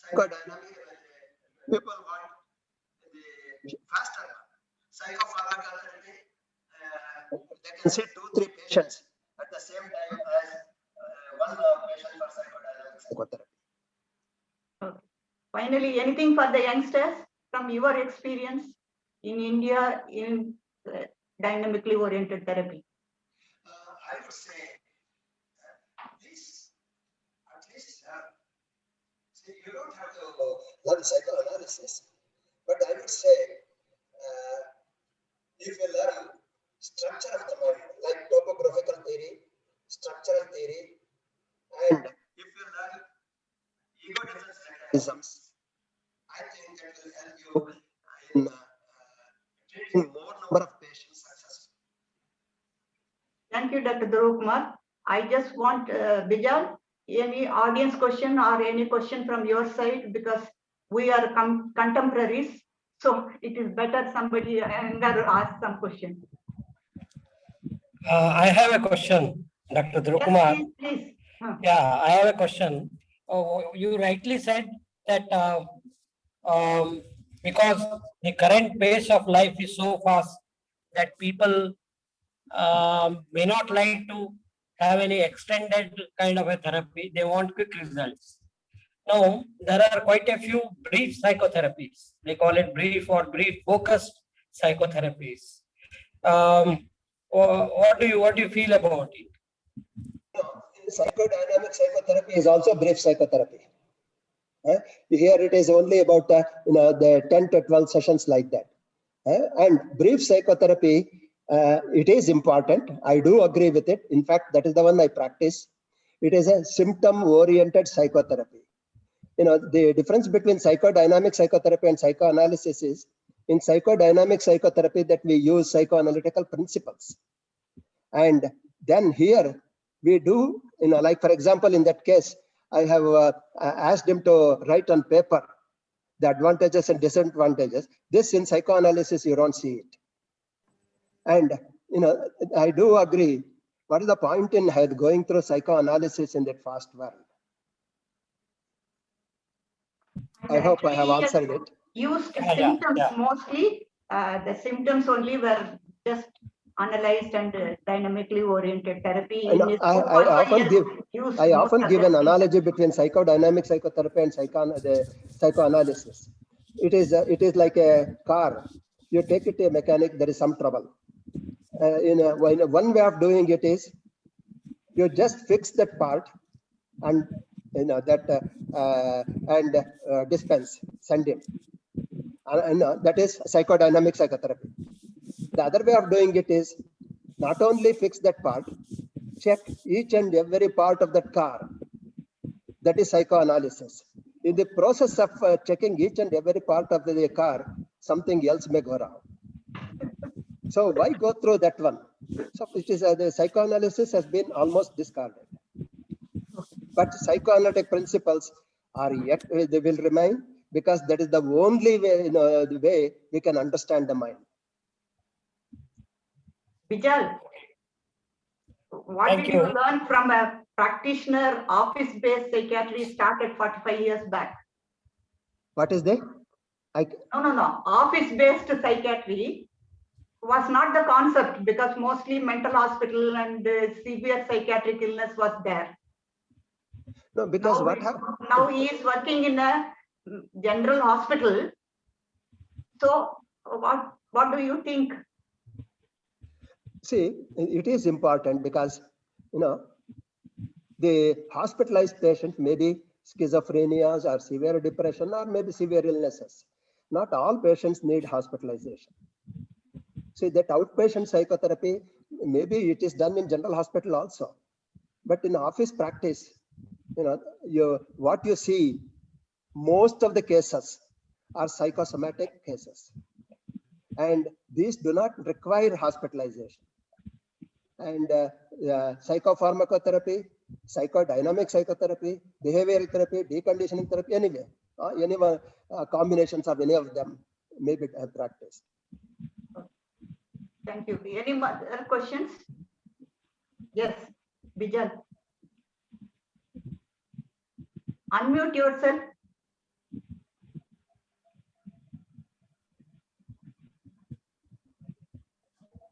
psychodynamic, people want the faster psychopharmacotherapy. They can see 2-3 patients at the same time as one patient for psychodynamic psychotherapy. Okay. Finally, anything for the youngsters from your experience in India in dynamically oriented therapy? I would say, please, at least, see, you don't have to learn psychoanalysis, but I would say, if you learn structure of the mind, like topographical theory, structural theory, and if you learn ego defense mechanisms, I think that will help you in treating more number of patients successfully. Thank you, Dr. Dhruv Kumar. I just want, Bijal, any audience question or any question from your side, because we are contemporaries. So it is better somebody younger ask some question. I have a question, Dr. Dhruv Yes, Kumar. please. Yeah, I have a question. You rightly said that because the current pace of life is so fast that people may not like to have any extended kind of a therapy. They want quick results. Now, there are quite a few brief psychotherapies. They call it brief or brief focused psychotherapies. What do you feel about it? Psychodynamic psychotherapy is also brief psychotherapy. Here it is only about the 10 to 12 sessions like that. And brief psychotherapy, it is important. I do agree with it. In fact, that is the one I practice. It is a symptom-oriented psychotherapy. The difference between psychodynamic psychotherapy and psychoanalysis is, in psychodynamic psychotherapy, that we use psychoanalytical principles. And then here we do, like for example, in that case, I have asked him to write on paper the advantages and disadvantages. This in psychoanalysis, you don't see it. And, I do agree. What is the point in going through psychoanalysis in that fast world? I hope I have answered it. Used symptoms mostly. The symptoms only were just analyzed and dynamically oriented therapy. I often give an analogy between psychodynamic psychotherapy and psychoanalysis. It is like a car. You take it to a mechanic, there is some trouble. One way of doing it is you just fix that part and dispense, send him. That is psychodynamic psychotherapy. The other way of doing it is not only fix that part, check each and every part of that car. That is psychoanalysis. In the process of checking each and every part of the car, something else may go wrong. So why go through that one? So it is the psychoanalysis has been almost discarded. But psychoanalytic principles are yet, they will remain, because that is the only way, the way we can understand the mind. Bijal, what did you learn from a practitioner office-based psychiatry started 45 years back? What is that? No. Office-based psychiatry was not the concept, because mostly mental hospital and severe psychiatric illness was there. No, because now he is working in a general hospital. So what do you think? See, it is important because, the hospitalized patient may be schizophrenias or severe depression or maybe severe illnesses. Not all patients need hospitalization. See, that outpatient psychotherapy, maybe it is done in general hospital also. But in office practice, what you see, most of the cases are psychosomatic cases. And these do not require hospitalization. And psychopharmacotherapy, psychodynamic psychotherapy, behavioral therapy, deconditioning therapy, anyway, any combinations of any of them may be practiced. Thank you. Any other questions? Yes, Bijal. Unmute yourself.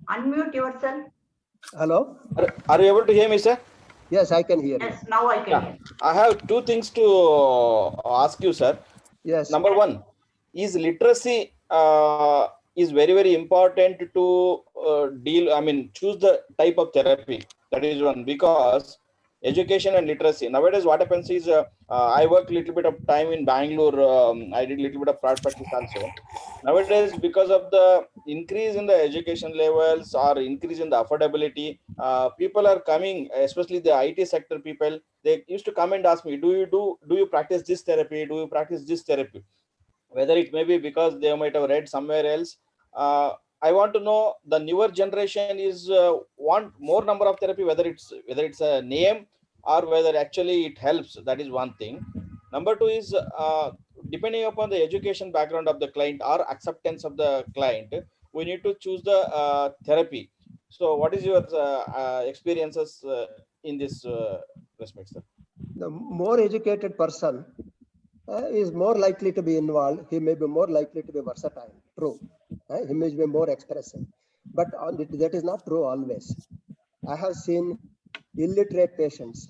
Unmute yourself. Hello? Are you able to hear me, sir? Yes, I can hear you. Yes, now I can Yeah. hear. I have two things to ask you, sir. Yes. Number one, is literacy is very, very important to choose the type of therapy. That is one, because education and literacy. Nowadays, what happens is, I work a little bit of time in Bangalore. I did a little bit of private practice also. Nowadays, because of the increase in the education levels or increase in the affordability, people are coming, especially the IT sector people. They used to come and ask me, do you practice this therapy? Do you practice this therapy? Whether it may be because they might have read somewhere else. I want to know the newer generation is want more number of therapy, whether it's a name or whether actually it helps. That is one thing. Number two is, depending upon the education background of the client or acceptance of the client, we need to choose the therapy. So, what is your experiences in this respect, sir? The more educated person is more likely to be involved. He may be more likely to be versatile. True. He may be more expressive. But that is not true always. I have seen illiterate patients.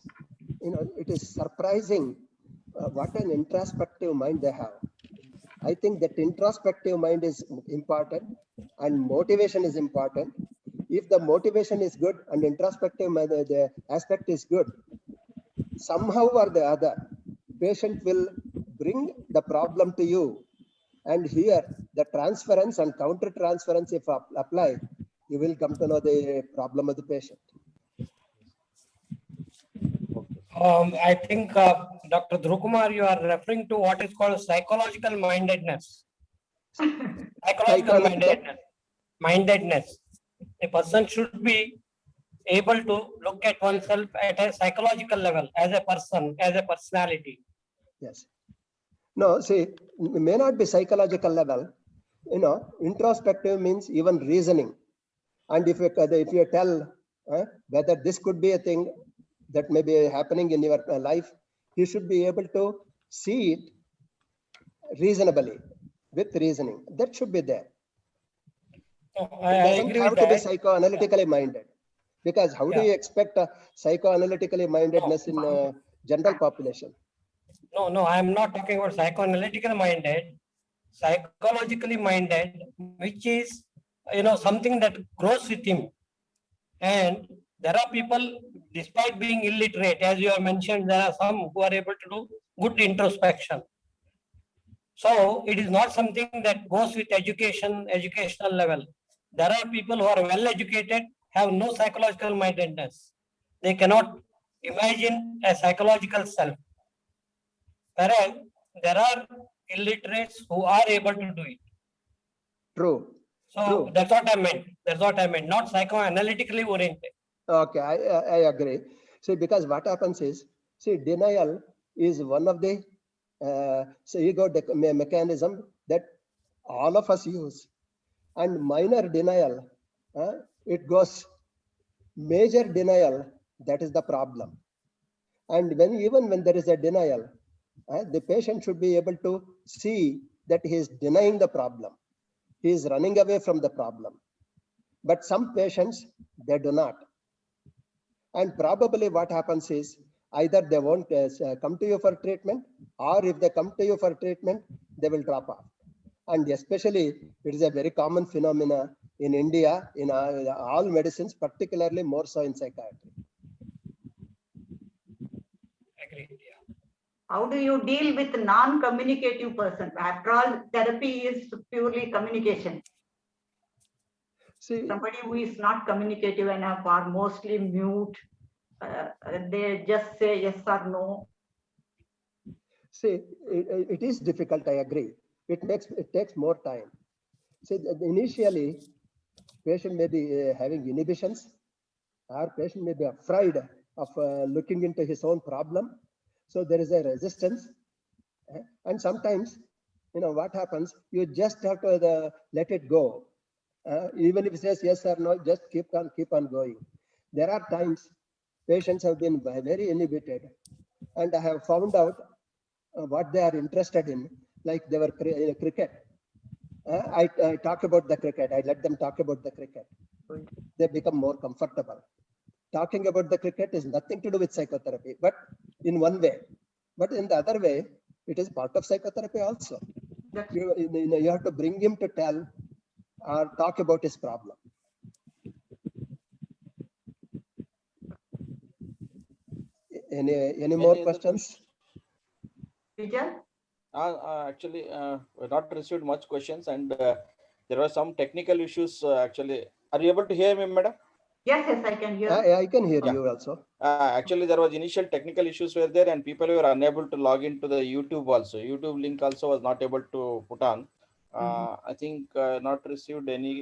It is surprising what an introspective mind they have. I think that introspective mind is important and motivation is important. If the motivation is good and introspective mind, the aspect is good, somehow or the other, patient will bring the problem to you. And here, the transference and counter transference, if applied, you will come to know the problem of the patient. I think, Dr. Dhrukumar, you are referring to what is called psychological mindedness. Psychological mindedness. A person should be able to look at oneself at a psychological level, as a person, as a personality. Yes. No, see, it may not be psychological level. Introspective means even reasoning. And if you tell whether this could be a thing that may be happening in your life, you should be able to see it reasonably, with reasoning. That should be there. I It doesn't agree have with to be that. psychoanalytically minded. Because how do you expect a psychoanalytically mindedness in general population? No, I am not talking about psychoanalytical minded, psychologically minded, which is, something that grows with him. And there are people, despite being illiterate, as you have mentioned, there are some who are able to do good introspection. So it is not something that goes with educational level. There are people who are well educated, have no psychological mindedness. They cannot imagine a psychological self. Whereas there are illiterates who are able to do it. True. So True. that's what I meant. Not psychoanalytically oriented. Okay, I agree. See, because what happens is, see, denial is one of the ego mechanism that all of us use. And minor denial, it goes major denial, that is the problem. And even when there is a denial, the patient should be able to see that he is denying the problem. He is running away from the problem. But some patients, they do not. And probably what happens is, either they won't come to you for treatment, or if they come to you for treatment, they will drop off. And especially, it is a very common phenomena in India, in all medicines, particularly more so in psychiatry. Agreed, yeah. How do you deal with non-communicative person? After all, therapy is purely communication. See, Somebody who is not communicative enough or mostly mute, they just say yes or no. see, it is difficult, I agree. It takes more time. See, initially, patient may be having inhibitions, or patient may be afraid of looking into his own problem. So there is a resistance. And sometimes, what happens, you just have to let it go. Even if it says yes or no, just keep on going. There are times patients have been very inhibited, and I have found out what they are interested in, like they were cricket. I talked about the cricket. I let them talk about the cricket. they become more comfortable. Talking about the cricket is nothing to do with psychotherapy, but in one way. But in the other way, it is part of psychotherapy also. That's You have to bring him to tell or talk about his problem. Any more other questions? Vijay? Actually, we not received much questions, and there were some technical issues. Actually, are you able to hear me, madam? Yes, yes, I can hear. I can hear Yeah. you also. Actually, there was initial technical issues were there, and people were unable to log into the YouTube also. YouTube link also was not able to put on. I think not received any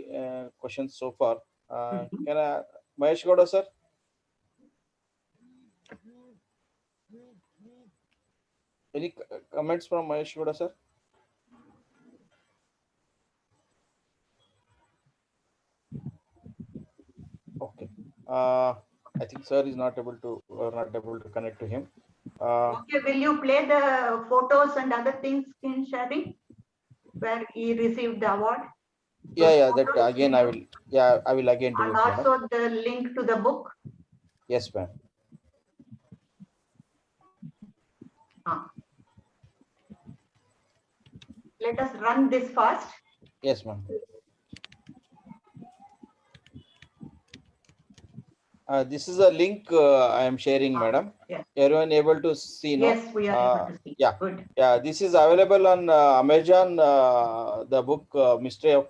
questions so far. Can I, Mahesh Gowda, sir? Any comments from Mahesh Gowda, sir? Okay. I think sir is not able to connect to him. Okay, will you play the photos and other things in sharing where he received the award? Yeah, that photos, again I will. Yeah, I will again do And it, madam. also the link to the book. Yes, ma'am. Let us run this fast. Yes, ma'am. This is a link I am sharing, madam. Yes. Everyone able to see, no? Yes, we are able to see. Yeah. Good. Yeah, this is available on Amazon. The book Mystery of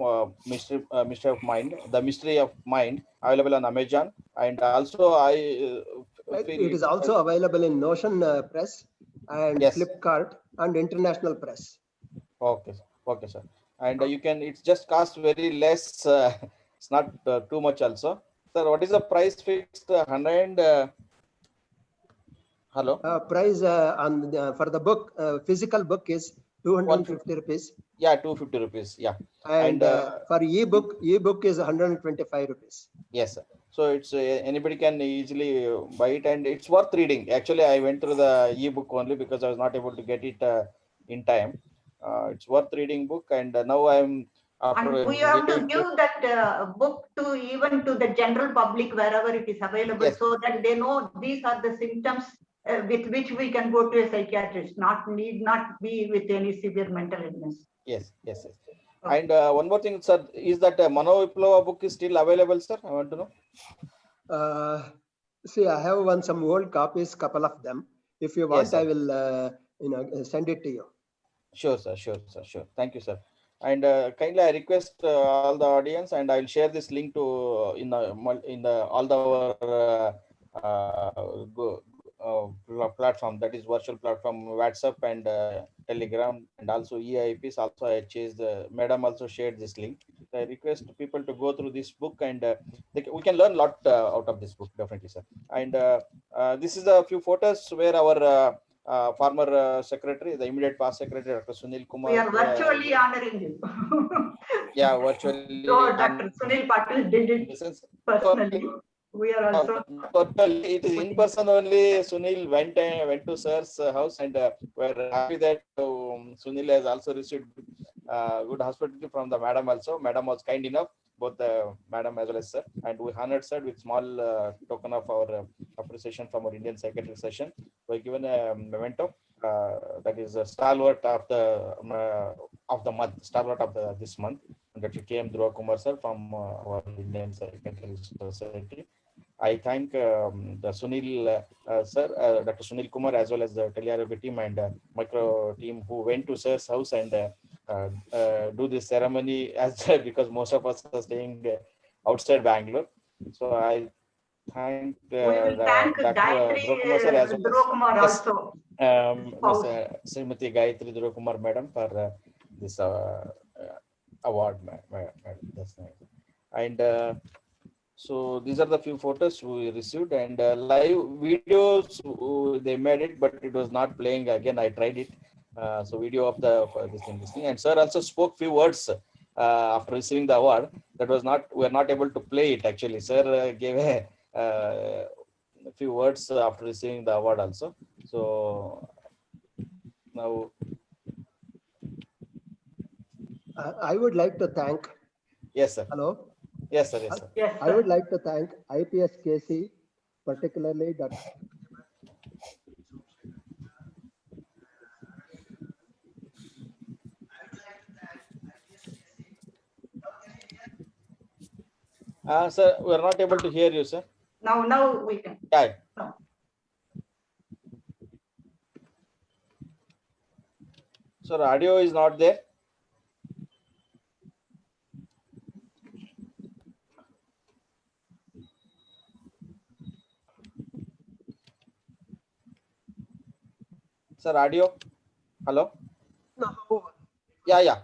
Mind, The Mystery of Mind, available on Amazon, and also I feel It is also available in Notion Press and Yes. Flipkart and International Press. Okay, okay, sir. And you can. It's just cost very less. It's not too much also. Sir, what is the price fixed? 100. Hello. Price for the book, physical book is 250 rupees. Yeah, 250 rupees. Yeah. And for ebook is 125 rupees. Yes, sir. So it's anybody can easily buy it, and it's worth reading. Actually, I went through the ebook only because I was not able to get it in time. It's worth reading book, and now I'm after. And we have to give that book to even to the general public wherever it is available, Yes. so that they know these are the symptoms with which we can go to a psychiatrist. Need not be with any severe mental illness. Yes, yes, yes. Okay. And one more thing, sir, is that Mano Viplava book is still available, sir? I want to know. See, I have some old copies, couple of them. If you want, Yes, sir. I will send it to you. Sure, sir. Sure, sir. Sure. Thank you, sir. And kindly, I request all the audience, and I will share this link to in the all the platform, that is virtual platform, WhatsApp and Telegram, and also EIPs. Also, I changed the madam also shared this link. I request people to go through this book, and we can learn a lot out of this book, definitely, sir. And this is a few photos where our former secretary, the immediate past secretary, Dr. Sunil Kumar. We are virtually honoring him. Yeah, virtually. So Dr. Sunil Patil did it personally. We are also. Totally, it is in person only. Sunil went to sir's house, and we're happy that Sunil has also received good hospitality from the madam also. Madam was kind enough, both the madam as well as sir, and we honored sir with small token of our appreciation from our Indian Psychiatric Session. We given a memento that is a stalwart of the month, stalwart of this month, Dr. K.M. Dhruva Kumar sir from our Indian Psychiatric Society. I thank the Sunil sir, Dr. Sunil Kumar, as well as the Telearabia team and micro team who went to sir's house and do this ceremony, as because most of us are staying outside Bangalore. So I thank We will thank Dr. Gayatri Dhruva Kumar sir as well Dhruva Kumar as also. Ms. Srimati Gayatri Dhruva Kumar madam for this award, madam. That's nice. And so these are the few photos we received, and live videos they made it, but it was not playing again. I tried it. So video of this thing, and sir also spoke few words after receiving the award. That was not, we are not able to play it actually. Sir gave a few words after receiving the award also. So now I would like to thank. Yes, sir. Hello. Yes, sir. Yes, sir. Yes, I would sir. like to thank IPSKC, particularly Dr. Sir, we are not able to hear you, sir. Now we can. Yeah. No. Sir, audio is not there. Sir, audio. Hello. Yeah, yeah.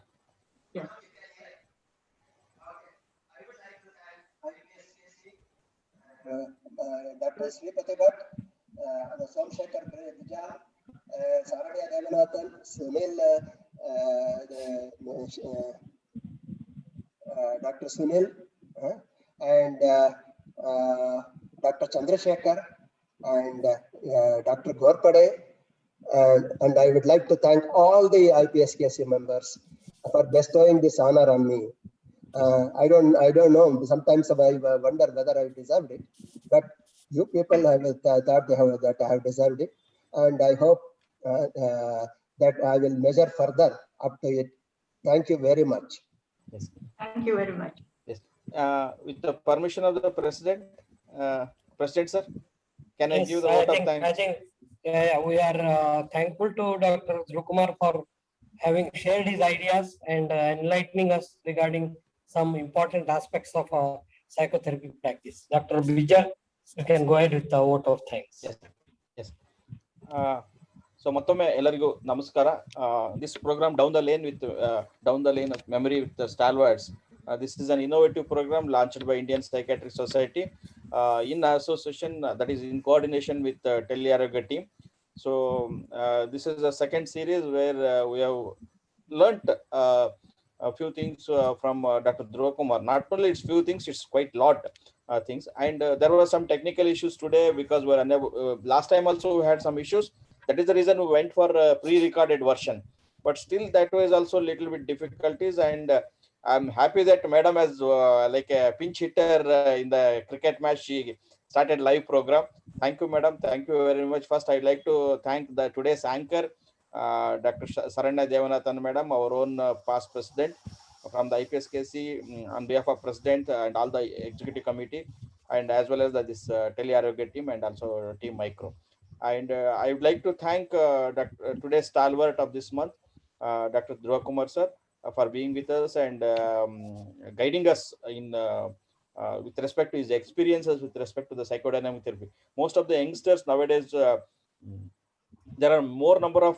Yes. Dr. Sripati Bhatt, Somshekar Vijay, Saradia Devanathan, Sunil, Dr. Sunil, and Dr. Chandrasekhar, and Dr. Gorpade. And I would like to thank all the IPSKC members for bestowing this honor on me. I don't know. Sometimes I wonder whether I deserved it, but you people have thought that I have deserved it, and I hope that I will measure further up to it. Thank you very much. Yes. Thank you very much. Yes. With the permission of the President, President, sir, can I Yes, give the vote of thanks? I think we are thankful to Dr. Dhruv for having shared his ideas and enlightening us regarding some important aspects of psychotherapy practice. Dr. Vijay, you can go ahead with the vote of thanks. Yes. Yes. So ಮತ್ತೊಮ್ಮೆ ಎಲ್ಲರಿಗೂ ನಮಸ್ಕಾರ. This program Down the Lane of Memory with the Stalwarts. This is an innovative program launched by Indian Psychiatric Society in association, that is in coordination with the Telearyoga team. So this is the second series where we have learnt a few things from Dr. Dhruv Kumar. Not only it's few things, it's quite lot things. And there were some technical issues today because we were unable. Last time also we had some issues. That is the reason we went for a pre-recorded version. But still, that was also little bit difficulties. And I'm happy that Madam has like a pinch hitter in the cricket match. She started live program. Thank you, Madam. Thank you very much. First, I'd like to thank the today's anchor, Dr. Saranya Devanathan, Madam, our own past president from the IPSKC, on behalf of President and all the executive committee, and as well as this Telearyoga team and also Team Micro. And I would like to thank today's stalwart of this month, Dr. Dhruv Kumar sir, for being with us and guiding us in with respect to his experiences with respect to the psychodynamic therapy. Most of the youngsters nowadays, there are more number of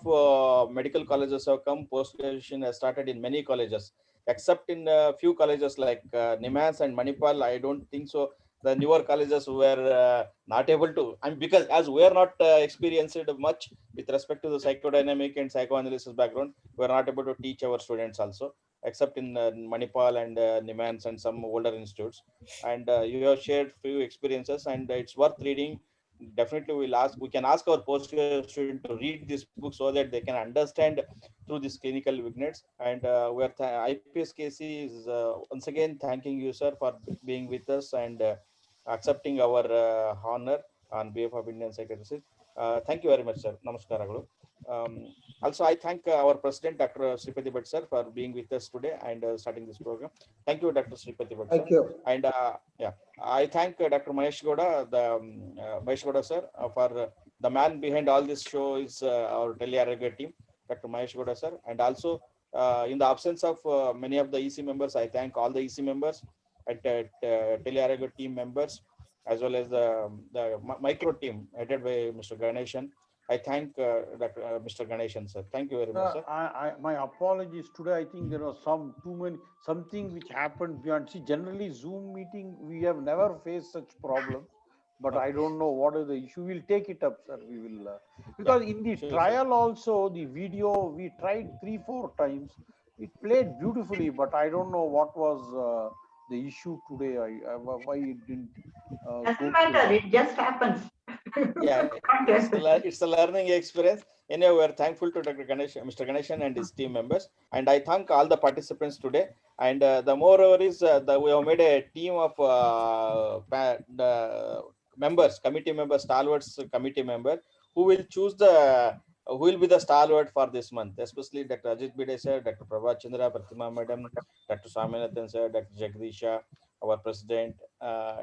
medical colleges have come. Post-graduation has started in many colleges, except in a few colleges like NIMHANS and Manipal. I don't think so. The newer colleges were not able to, and because as we are not experienced much with respect to the psychodynamic and psychoanalysis background, we are not able to teach our students also, except in Manipal and NIMHANS and some older institutes. And you have shared few experiences, and it's worth reading. Definitely we can ask our postgraduate student to read this book so that they can understand through this clinical vignettes. And we are IPSKC is once again thanking you, sir, for being with us and accepting our honor on behalf of Indian Psychiatrists. Thank you very much, sir. Namaskaraಗಳು. Also, I thank our president, Dr. Sripati Bhatt sir, for being with us today and starting this program. Thank you, Dr. Sripati Bhatt sir. Thank you. And yeah, I thank Dr. Mahesh Gowda, Mahesh Gowda sir, for the man behind all this show is our Telearyoga team, Dr. Mahesh Gowda sir. And also in the absence of many of the EC members, I thank all the EC members and Telearyoga team members, as well as the micro team headed by Mr. Ganeshan. I thank Mr. Ganeshan, sir. Thank you very much, sir. My apologies today. I think there was something which happened beyond. See, generally Zoom meeting, we have never faced such problem, but I don't know what is the issue. We'll take it up, sir. We will, because in the sure, trial also, the video, we tried 3-4 times. It played beautifully, but I don't know what was the issue today. Why it didn't Doesn't go matter. through. It just happens. Yeah, Yes. it's a learning experience. Anyway, we're thankful to Dr. Ganesh, Mr. Ganeshan and his team members. And I thank all the participants today. And the moreover is that we have made a team of members, committee members, stalwarts committee member, who will choose who will be the stalwart for this month, especially Dr. Ajit Bide sir, Dr. Prabhat Chandra, Pratima madam, Dr. Swaminathan sir, Dr. Jagdisha, our president,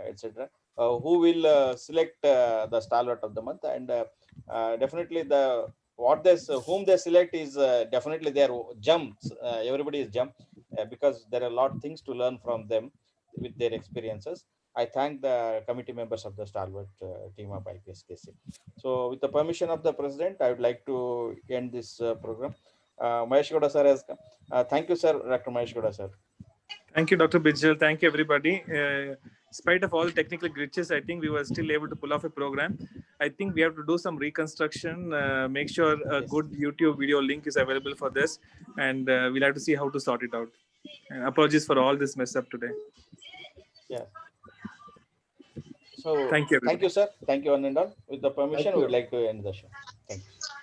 etc. Who will select the stalwart of the month, and definitely whom they select is definitely their gems. Everybody is gem, because there are a lot of things to learn from them with their experiences. I thank the committee members of the stalwart team of IPSKC. So with the permission of the president, I would like to end this program. Mahesh Gowda sir has come. Thank you, sir, Dr. Mahesh Gowda sir. Thank you, Dr. Bijal. Thank you, everybody. In spite of all technical glitches, I think we were still able to pull off a program. I think we have to do some reconstruction, make sure a good YouTube video link is available for this, and we'll have to see how to sort it out. And apologies for all this mess up today. Yeah. So Thank you, everybody. thank you, sir. Thank you, one and all. With the permission, Thank we you. would like to end the show. Thank you.